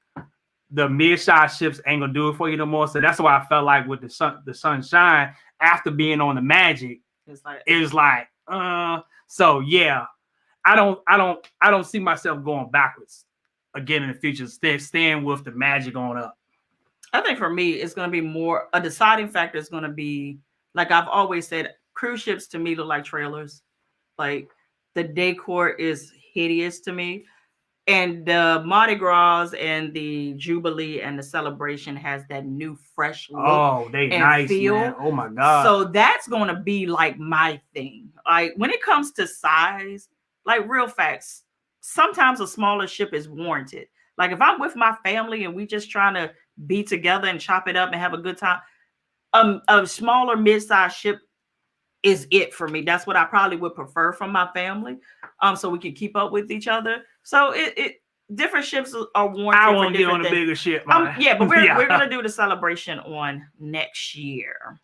Speaker 2: the mid-sized ships ain't gonna do it for you no more. So that's why I felt like with the Sunshine, after being on the Magic, it was like, so yeah, I don't see myself going backwards again in the future. Staying with the Magic on up.
Speaker 1: I think for me, it's going to be more a deciding factor. Is going to be, like I've always said, cruise ships to me look like trailers. Like the decor is hideous to me, and the Mardi Gras and the Jubilee and the celebration has that new fresh look.
Speaker 2: Oh, they nice,
Speaker 1: feel.
Speaker 2: Man. Oh my god!
Speaker 1: So that's going to be like my thing. Like when it comes to size, like real facts, sometimes a smaller ship is warranted. Like if I'm with my family and we just trying to be together and chop it up and have a good time, a smaller mid-sized ship is it for me. That's what I probably would prefer from my family, so we can keep up with each other. So it different ships are warranted.
Speaker 2: I want to get on the bigger ship.
Speaker 1: Yeah, but we're gonna do the celebration on next year.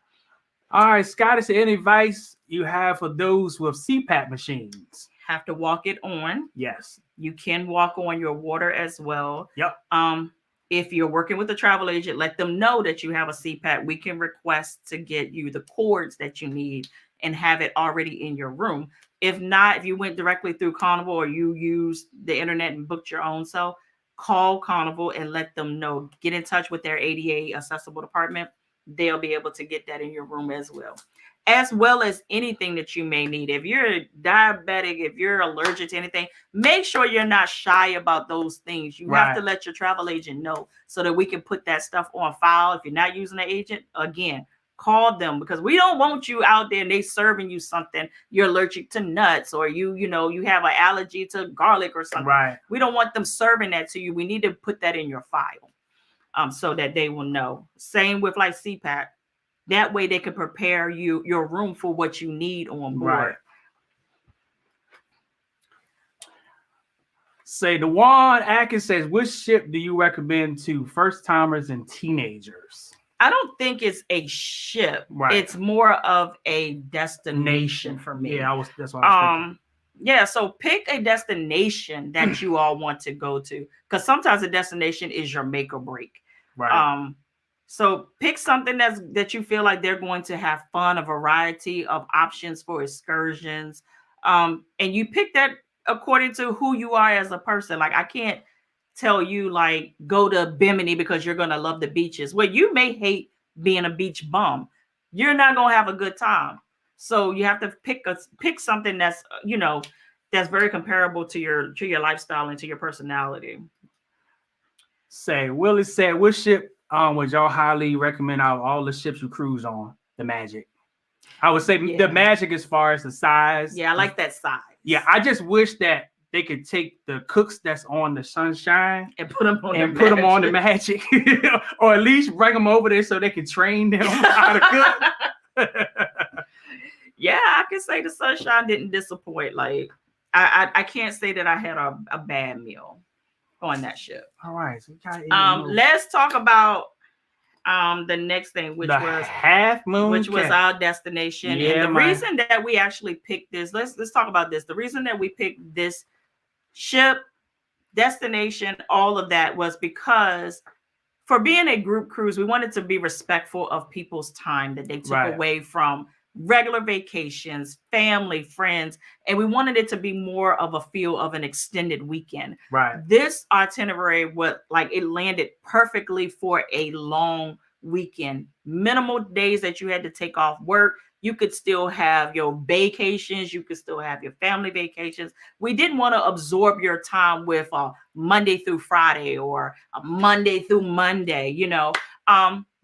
Speaker 2: All right, Scott, is there any advice you have for those with CPAP machines?
Speaker 1: Have to walk it on.
Speaker 2: Yes.
Speaker 1: You can walk on your water as well.
Speaker 2: Yep.
Speaker 1: If you're working with a travel agent, let them know that you have a CPAP. We can request to get you the cords that you need and have it already in your room. If not, if you went directly through Carnival or you used the internet and booked your own self, call Carnival and let them know. Get in touch with their ADA accessible department. They'll be able to get that in your room as well as anything that you may need. If you're diabetic, if you're allergic to anything, make sure you're not shy about those things. You have to let your travel agent know so that we can put that stuff on file. If you're not using an agent, again, call them, because we don't want you out there and they serving you something. You're allergic to nuts, or you have an allergy to garlic or something.
Speaker 2: Right.
Speaker 1: We don't want them serving that to you. We need to put that in your file, so that they will know. Same with like CPAP. That way they can prepare your room for what you need on board.
Speaker 2: Right. Say Dewan Atkins says, which ship do you recommend to first timers and teenagers?
Speaker 1: I don't think it's a ship.
Speaker 2: Right.
Speaker 1: It's more of a destination for me.
Speaker 2: Yeah, that's what I was thinking.
Speaker 1: Yeah, so pick a destination that you all want to go to, because sometimes a destination is your make or break.
Speaker 2: Right.
Speaker 1: So pick something that you feel like they're going to have fun, a variety of options for excursions. And you pick that according to who you are as a person. Like I can't tell you like go to Bimini because you're going to love the beaches. Well, you may hate being a beach bum. You're not going to have a good time. So you have to pick something that's, that's very comparable to your lifestyle and to your personality.
Speaker 2: Say, Willie said, which ship would y'all highly recommend out of all the ships you cruise on? The Magic. I would say the Magic as far as the size.
Speaker 1: Yeah, I like that size.
Speaker 2: Yeah, I just wish that they could take the cooks that's on the Sunshine
Speaker 1: and put them
Speaker 2: on the Magic, or at least bring them over there so they can train them how to cook.
Speaker 1: Yeah, I can say the Sunshine didn't disappoint. Like I can't say that I had a bad meal on that ship.
Speaker 2: All right, so
Speaker 1: let's talk about The next thing, which was
Speaker 2: Half Moon Cay,
Speaker 1: was our destination.
Speaker 2: Yeah,
Speaker 1: and the
Speaker 2: man.
Speaker 1: reason that we actually picked this, let's talk about this. The reason that we picked this ship, destination, all of that was because for being a group cruise, we wanted to be respectful of people's time that they took away from regular vacations, family, friends, and we wanted it to be more of a feel of an extended weekend.
Speaker 2: Right.
Speaker 1: This itinerary it landed perfectly for a long weekend. Minimal days that you had to take off work. You could still have your vacations. You could still have your family vacations. We didn't want to absorb your time with a Monday through Friday or a Monday through Monday, you know.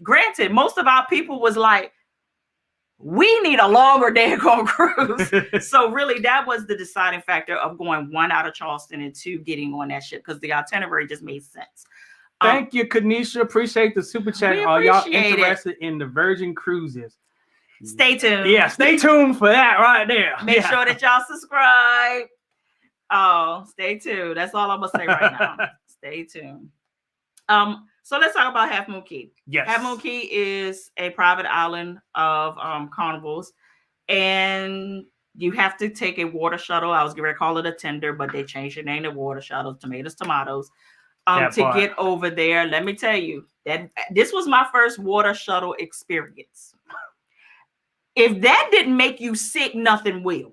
Speaker 1: Granted, most of our people was like, we need a longer daggone cruise. So really that was the deciding factor of going 1 out of Charleston and 2 getting on that ship, because the itinerary just made sense.
Speaker 2: Thank you, Kanisha. Appreciate the super chat. Are y'all interested in the Virgin Cruises?
Speaker 1: Stay tuned.
Speaker 2: Yeah, stay tuned for that right there.
Speaker 1: Make sure that y'all subscribe. Oh, stay tuned. That's all I'm gonna say right now. Stay tuned. So let's talk about Half Moon Cay.
Speaker 2: Yes.
Speaker 1: Half Moon Cay is a private island of Carnivals, and you have to take a water shuttle. I was going to call it a tender, but they changed the name to water shuttle, tomatoes, to get over there. Let me tell you that this was my first water shuttle experience. If that didn't make you sick, nothing will.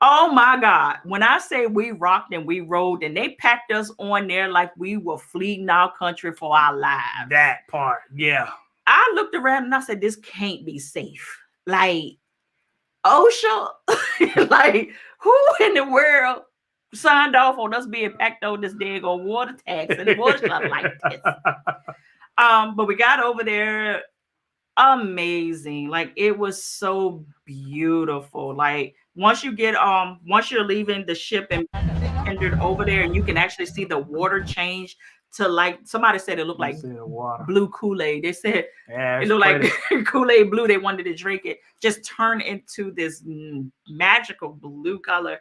Speaker 1: Oh my God. When I say we rocked and we rode and they packed us on there like we were fleeing our country for our lives.
Speaker 2: That part, yeah.
Speaker 1: I looked around and I said, this can't be safe. Like, OSHA, like, who in the world signed off on us being packed on this daggone water tax and water shuttle like this? But we got over there. Amazing. Like, it was so beautiful. Like, once you're leaving the ship and entered over there, and you can actually see the water change to, like, somebody said it looked like blue Kool-Aid. They said it looked like Kool-Aid blue. They wanted to drink it, just turn into this magical blue color.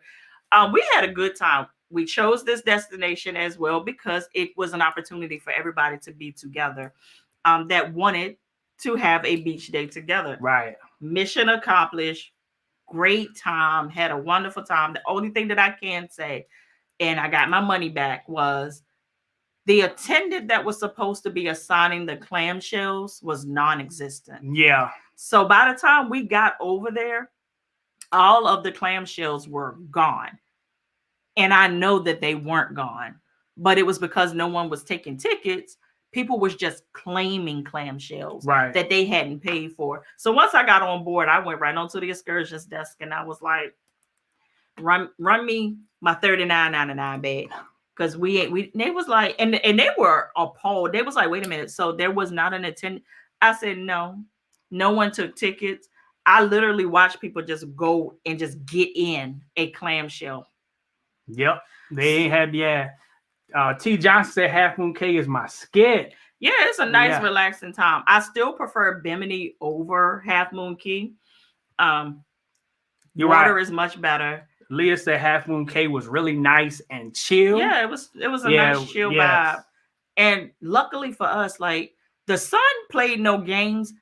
Speaker 1: We had a good time. We chose this destination as well because it was an opportunity for everybody to be together that wanted to have a beach day together.
Speaker 2: Right.
Speaker 1: Mission accomplished. Great time. Had a wonderful time. The only thing that I can say, and I got my money back, was the attendant that was supposed to be assigning the clamshells was non-existent.
Speaker 2: Yeah.
Speaker 1: So by the time we got over there, all of the clamshells were gone. And I know that they weren't gone, but it was because no one was taking tickets. People was just claiming clamshells that they hadn't paid for. So once I got on board, I went right onto the excursions desk and I was like, run me my $39.99 bag. Because they was like, and they were appalled. They was like, wait a minute. So there was not an attendant. I said, no one took tickets. I literally watched people just go and just get in a clamshell.
Speaker 2: Yep. They ain't had, T. Johnson said Half Moon Cay is my skit.
Speaker 1: Yeah, it's a nice, relaxing time. I still prefer Bimini over Half Moon Cay. Water is much better.
Speaker 2: Leah said Half Moon Cay was really nice and chill.
Speaker 1: Yeah, it was a nice chill vibe. And luckily for us, like, the sun played no games,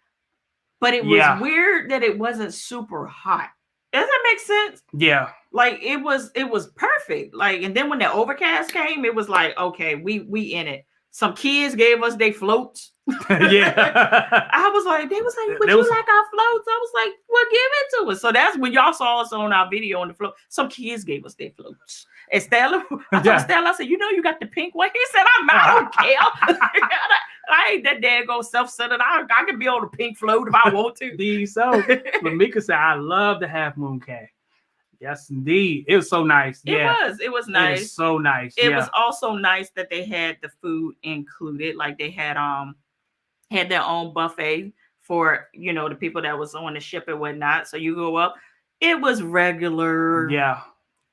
Speaker 1: but it was weird that it wasn't super hot. Does that make sense? Yeah. Like, it was perfect. Like, and then when the overcast came, it was like, okay, we in it. Some kids gave us their floats. Yeah. I was like, they was like, would you like our floats? I was like, well, give it to us. So that's when y'all saw us on our video on the float. Some kids gave us their floats. And Stella, I told Stella, I said, you know, you got the pink one. He said, I don't care. I ain't that daggone self-centered. I can be on the pink float if I want to.
Speaker 2: So Lamika said, I love the Half Moon Cay. Yes, indeed. It was so nice.
Speaker 1: It was nice.
Speaker 2: It was so nice.
Speaker 1: It was also nice that they had the food included. Like, they had their own buffet for, you know, the people that was on the ship and whatnot. So you go up. It was regular. Yeah.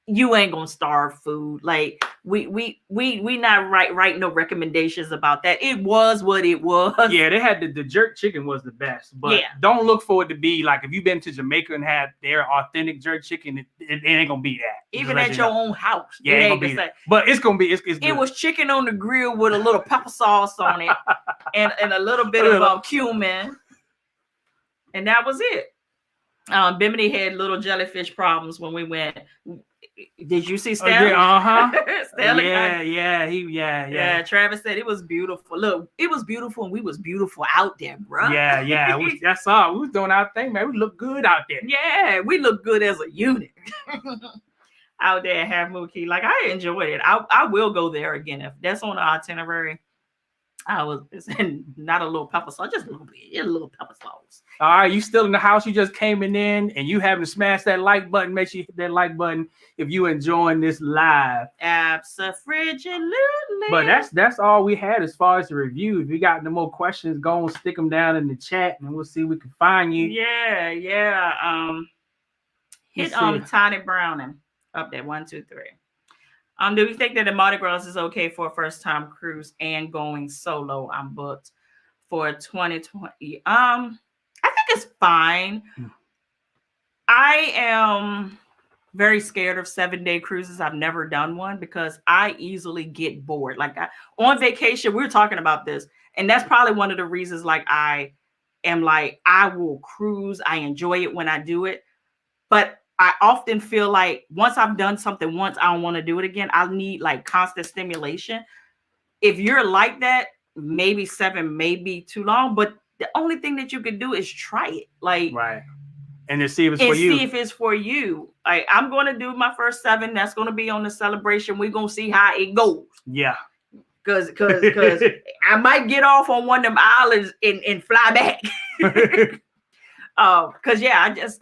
Speaker 1: You ain't gonna starve food. Like, we not write no recommendations about that. It was what it was.
Speaker 2: Yeah, they had the jerk chicken was the best, but don't look for it to be like if you've been to Jamaica and had their authentic jerk chicken, it ain't gonna be that.
Speaker 1: Even at your own house.
Speaker 2: Yeah, it ain't gonna be that. But it's gonna be it's good.
Speaker 1: It was chicken on the grill with a little pepper sauce on it and a little bit of cumin, and that was it. Bimini had little jellyfish problems when we went. Did you see Stanley? Stanley, yeah. Travis said it was beautiful. Look, it was beautiful, and we was beautiful out there, bro.
Speaker 2: Yeah. That's all. We was doing our thing, man. We look good out there.
Speaker 1: Yeah, we look good as a unit out there at Moon Cay. Like I enjoyed it. I will go there again if that's on the itinerary. Not a little pepper sauce, just a little pepper sauce.
Speaker 2: All right, you still in the house? You just came in and you haven't smashed that like button. Make sure you hit that like button if you enjoying this live.
Speaker 1: Absolutely.
Speaker 2: But that's all we had as far as the review. If you got no more questions, go and stick them down in the chat, and we'll see if we can find you.
Speaker 1: Yeah. Hit Tiny Browning up there. 1, 2, 3. Do you think that the Mardi Gras is okay for a first-time cruise and going solo? I'm booked for 2020. I think it's fine. I am very scared of 7-day cruises. I've never done one because I easily get bored. Like on vacation, we were talking about this, and that's probably one of the reasons. Like I am like I will cruise. I enjoy it when I do it, but I often feel like once I've done something once, I don't want to do it again. I need like constant stimulation. If you're like that, maybe 7 may be too long, but the only thing that you can do is try it. Like,
Speaker 2: right. And to see if it's for you.
Speaker 1: See if it's for you. Like I'm going to do my first 7. That's going to be on the celebration. We're going to see how it goes.
Speaker 2: Yeah.
Speaker 1: Cause I might get off on one of them islands and fly back. Because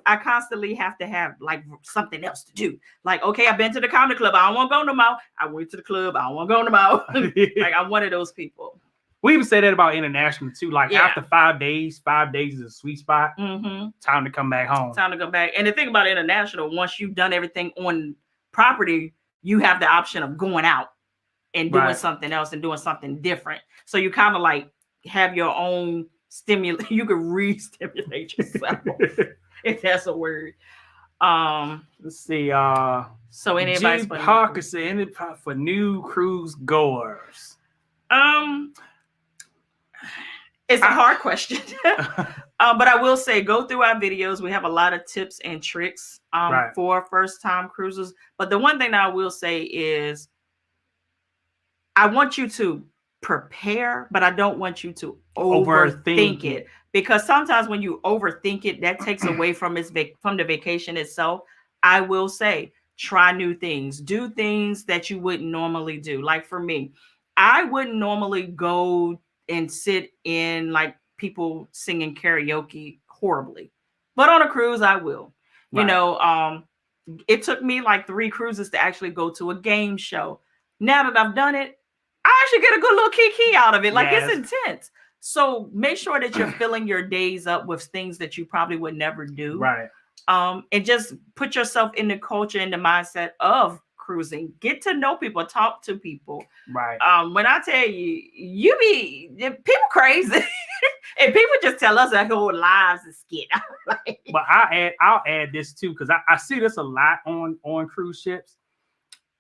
Speaker 1: I constantly have to have like something else to do. Like, okay, I've been to the comedy club. I don't want to go no more. I went to the club. I don't want to go no more. Like I'm one of those people.
Speaker 2: We even say that about international too. Like after 5 days is a sweet spot. Mm-hmm. Time to come back home.
Speaker 1: Time to come back. And the thing about international, once you've done everything on property, you have the option of going out and doing something else and doing something different. So you kind of like have your own stimulate. You can re-stimulate yourself if that's a word.
Speaker 2: Let's see.
Speaker 1: So any advice
Speaker 2: for Parker said for new cruise goers?
Speaker 1: It's a hard question. But I will say go through our videos. We have a lot of tips and tricks for first-time cruisers. But the one thing that I will say is I want you to prepare, but I don't want you to overthink it, because sometimes when you overthink it, that takes away from the vacation itself. I will say try new things, do things that you wouldn't normally do. Like for me, I wouldn't normally go and sit in like people singing karaoke horribly, but on a cruise I will. You know, it took me like 3 cruises to actually go to a game show. Now that I've done it, I actually get a good little kiki out of it. Like it's intense. So make sure that you're filling your days up with things that you probably would never do. Right. And just put yourself in the culture and the mindset of cruising. Get to know people, talk to people. Right. When I tell you, people crazy. And people just tell us their whole lives is skit.
Speaker 2: But I'll add this too, because I see this a lot on cruise ships.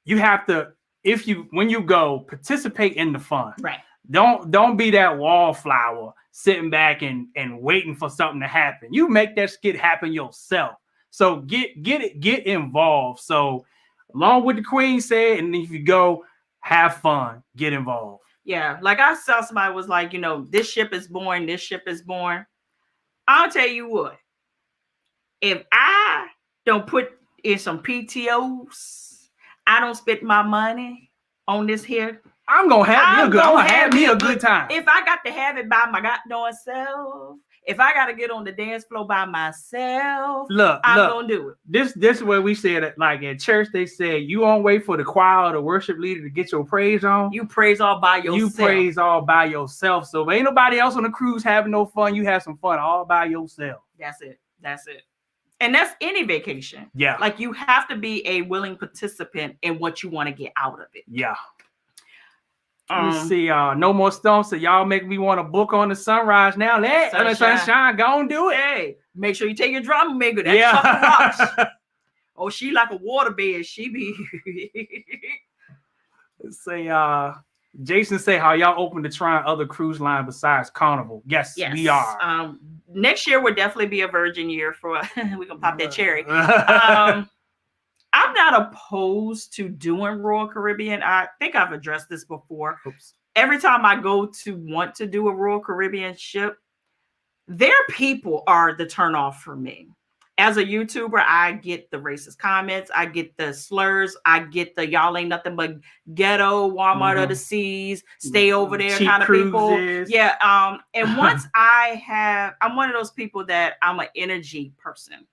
Speaker 2: You have to, when you go, participate in the fun. Right. Don't be that wallflower sitting back and waiting for something to happen. You make that skit happen yourself. So get involved. So along with the Queen said, and if you go, have fun, get involved.
Speaker 1: Yeah, like I saw somebody was like, this ship is born, this ship is born. I'll tell you what, if I don't put in some PTOs, I don't spend my money on this here,
Speaker 2: I'm gonna have me a good time.
Speaker 1: If I got to have it by my goddamn self, if I gotta get on the dance floor by myself, I'm gonna do it.
Speaker 2: This is where we said it. Like at church, they said you don't wait for the choir or the worship leader to get your praise on.
Speaker 1: You praise all by yourself.
Speaker 2: You praise all by yourself. So if ain't nobody else on the cruise having no fun, you have some fun all by yourself.
Speaker 1: That's it. And that's any vacation.
Speaker 2: Yeah.
Speaker 1: Like you have to be a willing participant in what you want to get out of it.
Speaker 2: Yeah. Let's see, no more storms. So y'all make me want to book on the sunrise now. Sunshine, go and do it.
Speaker 1: Hey, make sure you take your drama maker. That sucker rocks. Oh, she like a waterbed. She be.
Speaker 2: Let's say, Jason say how y'all open to trying other cruise line besides Carnival. Yes, we are.
Speaker 1: Next year will definitely be a virgin year for we gonna pop that cherry. I'm not opposed to doing Royal Caribbean. I think I've addressed this before.
Speaker 2: Oops.
Speaker 1: Every time I go to want to do a Royal Caribbean ship, their people are the turnoff for me. As a YouTuber, I get the racist comments, I get the slurs, I get the y'all ain't nothing but ghetto, Walmart of the seas, stay over there
Speaker 2: cheap
Speaker 1: kind of
Speaker 2: cruises.
Speaker 1: people. Yeah. And once I'm one of those people that I'm an energy person.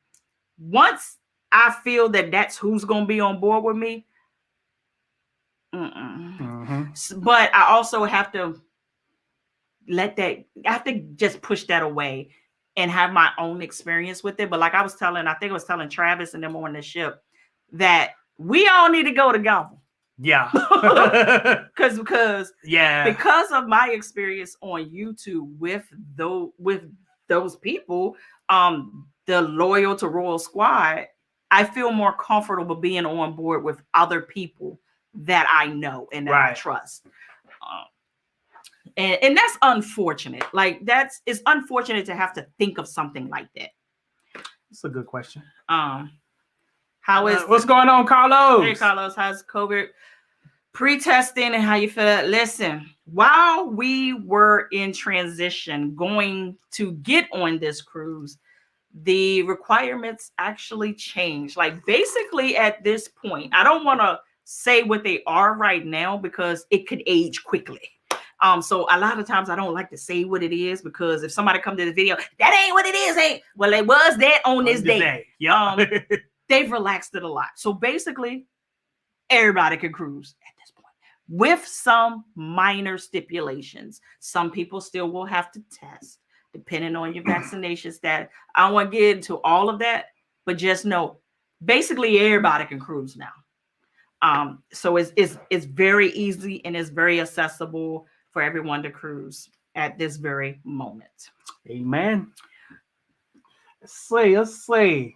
Speaker 1: Once I feel that that's who's gonna be on board with me. But I also have to I have to just push that away and have my own experience with it. But like I think I was telling Travis and them on the ship that we all need to go together.
Speaker 2: Yeah.
Speaker 1: Because of my experience on YouTube with those people, the Loyal to Royal Squad, I feel more comfortable being on board with other people that I know and that I trust. And that's unfortunate. Like it's unfortunate to have to think of something like that.
Speaker 2: That's a good question.
Speaker 1: What's
Speaker 2: going on, Carlos?
Speaker 1: Hey, Carlos, how's COVID pre-testing and how you feel? Listen, while we were in transition going to get on this cruise, the requirements actually changed. Like basically at this point, I don't want to say what they are right now because it could age quickly. So a lot of times I don't like to say what it is because if somebody comes to the video, that ain't what it is, well, it was that on this day.
Speaker 2: Yeah.
Speaker 1: They've relaxed it a lot. So basically, everybody can cruise at this point with some minor stipulations. Some people still will have to test depending on your vaccination status. I don't want to get into all of that, but just know, basically everybody can cruise now. So it's very easy and it's very accessible for everyone to cruise at this very moment.
Speaker 2: Amen. Let's say.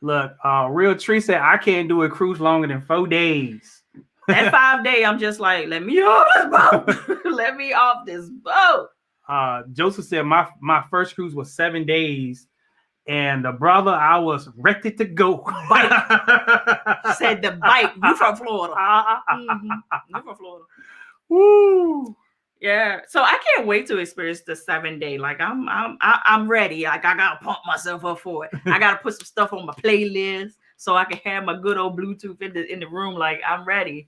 Speaker 2: Look, Real Tree said I can't do a cruise longer than 4 days.
Speaker 1: That 5 day, I'm just like, let me off this boat. Let me off this boat.
Speaker 2: Joseph said my first cruise was 7 days. And the brother, I was ready to go.
Speaker 1: Bike. Said the bike. You from Florida. You from Florida.
Speaker 2: Woo.
Speaker 1: Yeah. So I can't wait to experience the 7 day. Like I'm ready. Like I gotta pump myself up for it. I gotta put some stuff on my playlist so I can have my good old Bluetooth in the room. Like I'm ready.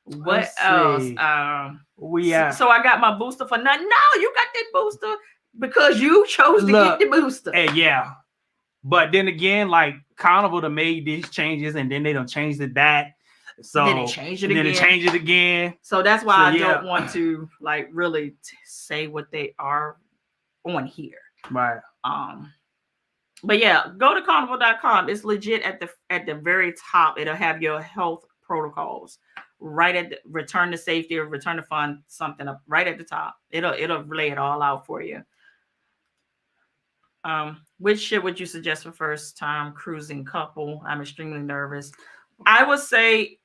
Speaker 1: What else? So I got my booster for nothing. No, you got that booster because you chose to get the booster.
Speaker 2: Yeah. But then again, like Carnival done made these changes and then they done changed it back. So
Speaker 1: then they changed it
Speaker 2: again.
Speaker 1: So that's why I don't want to like really say what they are on here.
Speaker 2: Right.
Speaker 1: But yeah, go to carnival.com. It's legit at the very top. It'll have your health protocols right at the return to safety or return to fun, something up right at the top. It'll lay it all out for you. Which ship would you suggest for first time cruising couple? I'm extremely nervous. I would say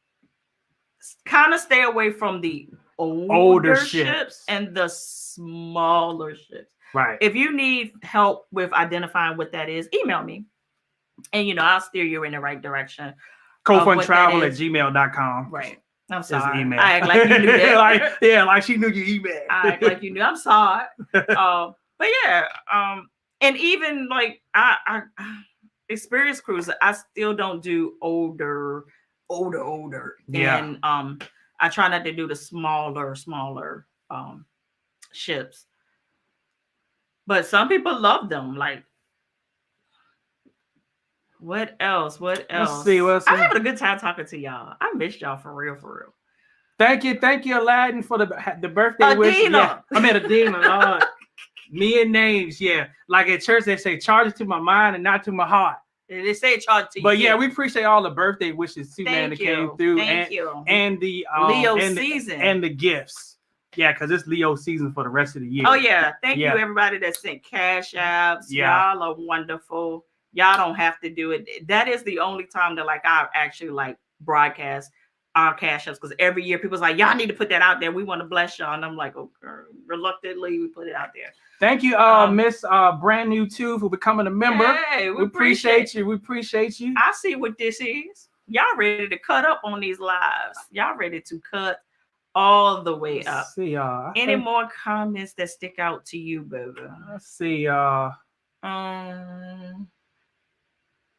Speaker 1: kind of stay away from the older ships and the smaller ships.
Speaker 2: Right.
Speaker 1: If you need help with identifying what that is, email me. And I'll steer you in the right direction.
Speaker 2: cofundtravel@gmail.com.
Speaker 1: Right. I'm sorry.
Speaker 2: Email.
Speaker 1: I act like you knew that.
Speaker 2: like she knew your email.
Speaker 1: I act like you knew. I'm sorry. But yeah, and even like I experienced cruises, I still don't do older.
Speaker 2: Yeah.
Speaker 1: And I try not to do the smaller ships. But some people love them. Like, what else?
Speaker 2: Let's see.
Speaker 1: I'm having a good time talking to y'all. I missed y'all for real.
Speaker 2: Thank you, Aladdin, for the birthday wish.
Speaker 1: Adina.
Speaker 2: Yeah. I mean, Adina. Me and names, yeah. Like at church, they say charge it to my mind and not to my heart.
Speaker 1: They say charge to you.
Speaker 2: But yeah, we appreciate all the birthday wishes too, man, that came through.
Speaker 1: Thank you.
Speaker 2: And the
Speaker 1: Leo
Speaker 2: and
Speaker 1: season.
Speaker 2: And the gifts. Yeah, because it's Leo season for the rest of the year.
Speaker 1: Oh, yeah. Thank you, everybody that sent cash apps.
Speaker 2: Yeah.
Speaker 1: Y'all are wonderful. Y'all don't have to do it. That is the only time that like I actually like broadcast our cash apps, because every year people's like, y'all need to put that out there. We want to bless y'all. And I'm like, okay, reluctantly, we put it out there.
Speaker 2: Thank you, Miss Brand New Too, for becoming a member.
Speaker 1: Hey,
Speaker 2: we appreciate you. We appreciate you.
Speaker 1: I see what this is. Y'all ready to cut up on these lives. Y'all ready to cut all the way up.
Speaker 2: Let's see,
Speaker 1: any more comments that stick out to you, baby?
Speaker 2: Let's see.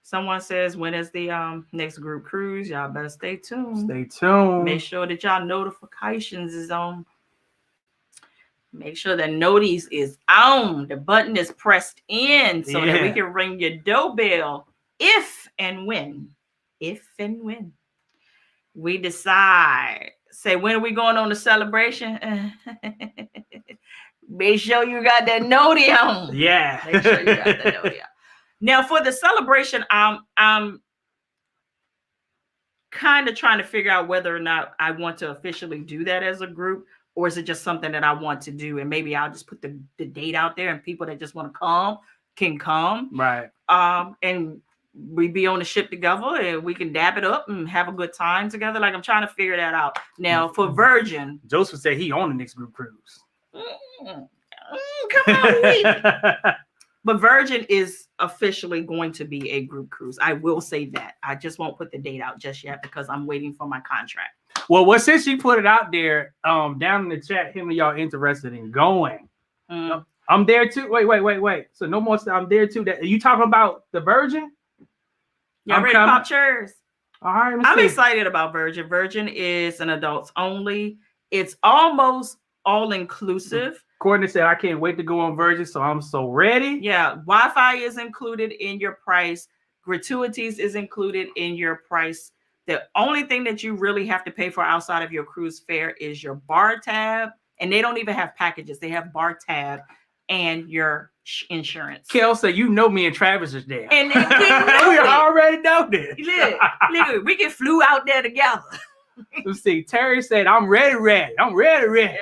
Speaker 1: Someone says, when is the next group cruise? Y'all better stay tuned.
Speaker 2: Stay tuned.
Speaker 1: Make sure that y'all notifications is on. Make sure the notice is on. The button is pressed in so that we can ring your doorbell if and when we decide. Say, when are we going on the celebration? Make sure you got that noti on.
Speaker 2: Yeah.
Speaker 1: Make sure you got that noti on. Now, for the celebration, I'm kind of trying to figure out whether or not I want to officially do that as a group, or is it just something that I want to do? And maybe I'll just put the date out there, and people that just want to come can come.
Speaker 2: Right.
Speaker 1: And we be on the ship together, and we can dab it up and have a good time together. Like, I'm trying to figure that out. Now, for Virgin,
Speaker 2: Joseph said he on the next group cruise.
Speaker 1: Come on, wait. But Virgin is officially going to be a group cruise. I will say that. I just won't put the date out just yet because I'm waiting for my contract.
Speaker 2: Well, since you put it out there, down in the chat, how many y'all interested in going? I'm there too. Wait. So no more. I'm there too. That, are you talking about the Virgin?
Speaker 1: Y'all ready to pop chairs?
Speaker 2: All right.
Speaker 1: I'm excited about Virgin. Virgin is an adults only. It's almost all inclusive.
Speaker 2: Courtney said, I can't wait to go on Virgin, so I'm so ready.
Speaker 1: Yeah, Wi-Fi is included in your price. Gratuities is included in your price. The only thing that you really have to pay for outside of your cruise fare is your bar tab. And they don't even have packages. They have bar tab and your insurance.
Speaker 2: Kel said, you know me and Travis is there.
Speaker 1: And
Speaker 2: we already know this.
Speaker 1: Look, we get flew out there together.
Speaker 2: Let's see. Terry said, I'm ready. I'm ready.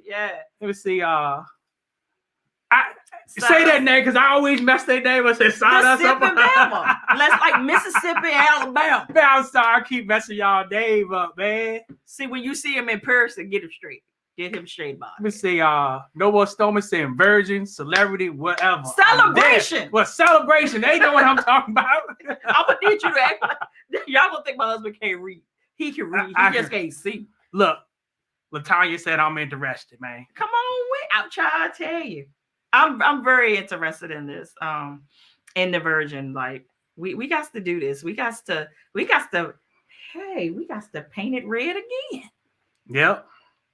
Speaker 1: Yeah.
Speaker 2: Let me see. I say that name because I always mess their name up. Say sign us up.
Speaker 1: Let's like Mississippi, Alabama.
Speaker 2: Man, I'm sorry. I keep messing y'all name up, man.
Speaker 1: See, when you see him in person, get him straight. Get him straight, Bob.
Speaker 2: Let me see. No more Stoneman saying Virgin, celebrity, whatever.
Speaker 1: Celebration.
Speaker 2: Well, celebration. They know what I'm talking about.
Speaker 1: I'm gonna need you to act like y'all gonna think my husband can't read. He can read. He just can't see.
Speaker 2: Look, LaTanya said I'm interested, man.
Speaker 1: Come on, I'm trying to tell you. I'm very interested in this. In the Virgin, like we got to do this. We got to paint it red again.
Speaker 2: Yep.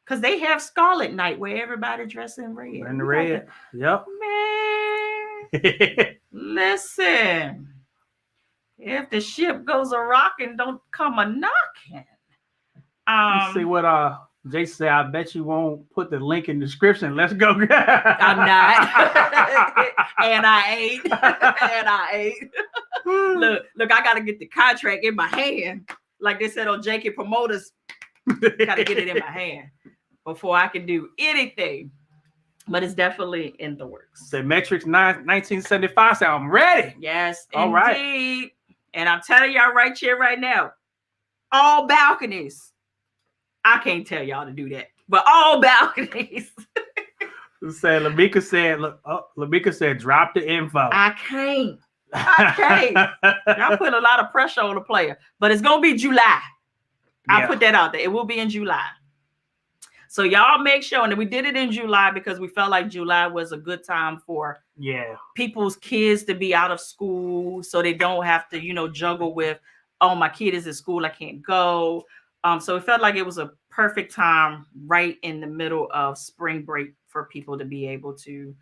Speaker 1: Because they have Scarlet Night where everybody dressed in red.
Speaker 2: In the red. Yep.
Speaker 1: Man, listen. If the ship goes a rocking, don't come a knocking.
Speaker 2: Let's see what Jason said. I bet you won't put the link in the description. Let's go.
Speaker 1: I'm not. And I ain't. Look, I gotta get the contract in my hand. Like they said on JK Promoters. Gotta get it in my hand before I can do anything. But it's definitely in the works.
Speaker 2: The Metrics 1975 said, I'm ready.
Speaker 1: Yes,
Speaker 2: all
Speaker 1: indeed.
Speaker 2: Right.
Speaker 1: And I'm telling y'all right here, right now, all balconies. I can't tell y'all to do that, but all balconies.
Speaker 2: Lamika said, drop the info.
Speaker 1: I can't. Y'all put a lot of pressure on the player, but it's gonna be July. I'll put that out there. It will be in July. So y'all make sure, and we did it in July because we felt like July was a good time for people's kids to be out of school, so they don't have to, juggle with, oh, my kid is in school, I can't go. So it felt like it was a perfect time right in the middle of spring break for people to be able to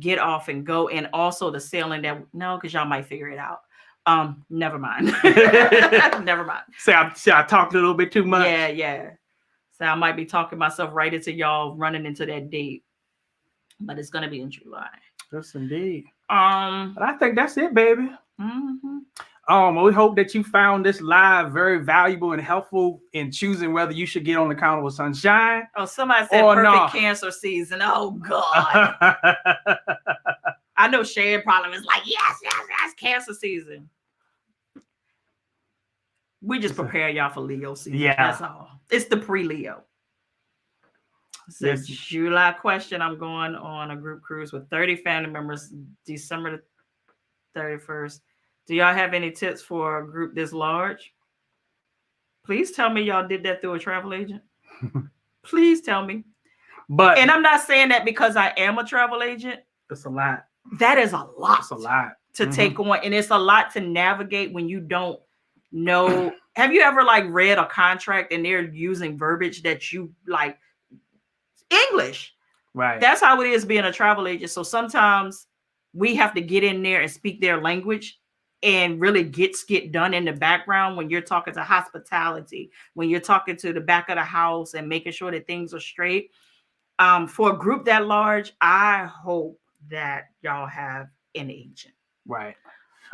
Speaker 1: get off and go. And also the sailing because y'all might figure it out. Never mind. Never mind.
Speaker 2: See, I talked a little bit too much.
Speaker 1: Yeah. So I might be talking myself right into y'all running into that date. but it's going to be in July.
Speaker 2: Yes, indeed.
Speaker 1: But
Speaker 2: I think that's it, baby.
Speaker 1: Mm-hmm.
Speaker 2: We hope that you found this live very valuable and helpful in choosing whether you should get on the Carnival Sunshine.
Speaker 1: Oh, somebody said perfect cancer season. Oh, God. I know Shan probably was like, yes, cancer season. We just prepare y'all for Leo season. Yeah. That's all. It's the pre-Leo. Says July question. I'm going on a group cruise with 30 family members December the 31st. Do y'all have any tips for a group this large? Please tell me y'all did that through a travel agent. Please tell me. And I'm not saying that because I am a travel agent.
Speaker 2: It's a lot.
Speaker 1: That is a lot.
Speaker 2: It's a lot
Speaker 1: to take on. And it's a lot to navigate when you don't know. Have you ever like read a contract and they're using verbiage that you like English?
Speaker 2: Right.
Speaker 1: That's how it is being a travel agent. So sometimes we have to get in there and speak their language and really get done in the background when you're talking to hospitality, when you're talking to the back of the house and making sure that things are straight. For a group that large, I hope that y'all have an agent.
Speaker 2: Right.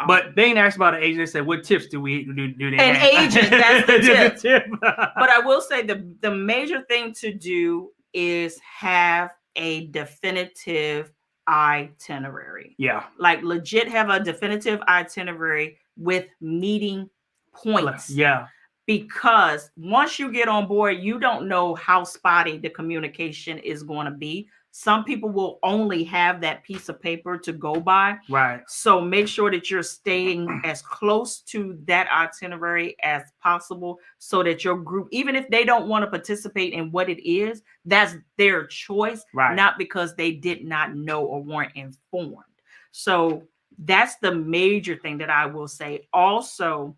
Speaker 2: But they ain't asked about an agent. They said, what tips do they
Speaker 1: an
Speaker 2: have?
Speaker 1: Agent, that's the tip. But I will say the major thing to do is have a definitive itinerary.
Speaker 2: Yeah.
Speaker 1: Like legit have a definitive itinerary with meeting points.
Speaker 2: Yeah.
Speaker 1: Because once you get on board, you don't know how spotty the communication is going to be. Some people will only have that piece of paper to go by.
Speaker 2: Right.
Speaker 1: So make sure that you're staying as close to that itinerary as possible so that your group, even if they don't want to participate in what it is, that's their choice,
Speaker 2: right.
Speaker 1: Not because they did not know or weren't informed. So that's the major thing that I will say. Also,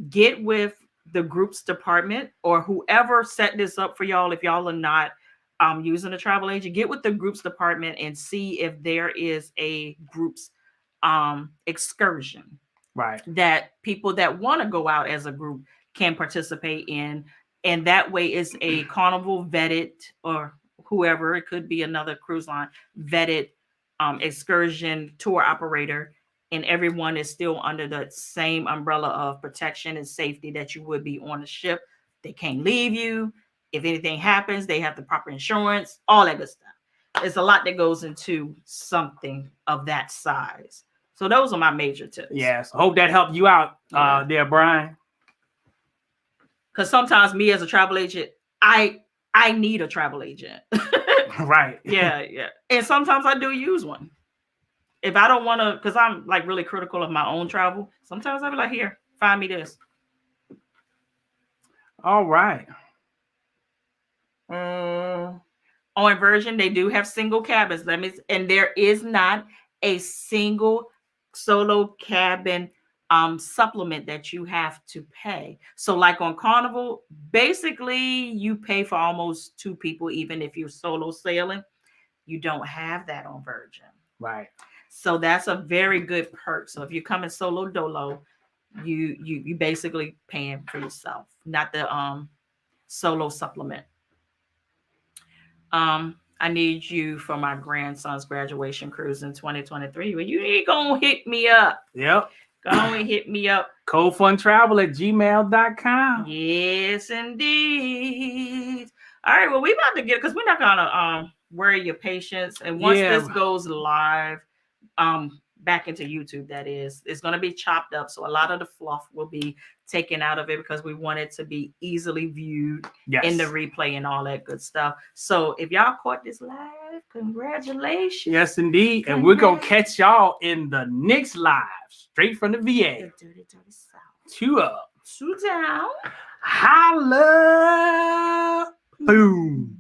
Speaker 1: get with the groups department or whoever set this up for y'all. If y'all are not using a travel agent, get with the groups department and see if there is a groups excursion,
Speaker 2: right?
Speaker 1: That people that want to go out as a group can participate in, and that way it's a Carnival vetted or whoever, it could be another cruise line vetted excursion tour operator, and everyone is still under the same umbrella of protection and safety that you would be on a ship. They can't leave you. If anything happens, they have the proper insurance, all that good stuff. There's a lot that goes into something of that size. So those are my major tips.
Speaker 2: Yes. I hope that helped you out there, Brian.
Speaker 1: Because sometimes me as a travel agent, I need a travel agent.
Speaker 2: Right.
Speaker 1: Yeah. And sometimes I do use one. If I don't want to, because I'm like really critical of my own travel, sometimes I'll be like, here, find me this.
Speaker 2: All right.
Speaker 1: On Virgin, they do have single cabins. And there is not a single solo cabin supplement that you have to pay. So like on Carnival, basically you pay for almost 2 people, even if you're solo sailing. You don't have that on Virgin.
Speaker 2: Right.
Speaker 1: So that's a very good perk. So if you're coming solo dolo, you basically paying for yourself, not the solo supplement. I need you for my grandson's graduation cruise in 2023. Well, you ain't gonna hit me up.
Speaker 2: Yep.
Speaker 1: Go and hit me up.
Speaker 2: ColdFunTravel@gmail.com.
Speaker 1: Yes, indeed. All right. Well, we about to get, because we're not gonna worry your patience. And once this goes live, back into YouTube, that is, it's going to be chopped up. So a lot of the fluff will be taken out of it because we want it to be easily viewed in the replay and all that good stuff. So if y'all caught this live, congratulations.
Speaker 2: Yes, indeed. And we're going to catch y'all in the next live, straight from the VA.
Speaker 1: The dirty South.
Speaker 2: 2 up.
Speaker 1: 2 down.
Speaker 2: Holla. Boom.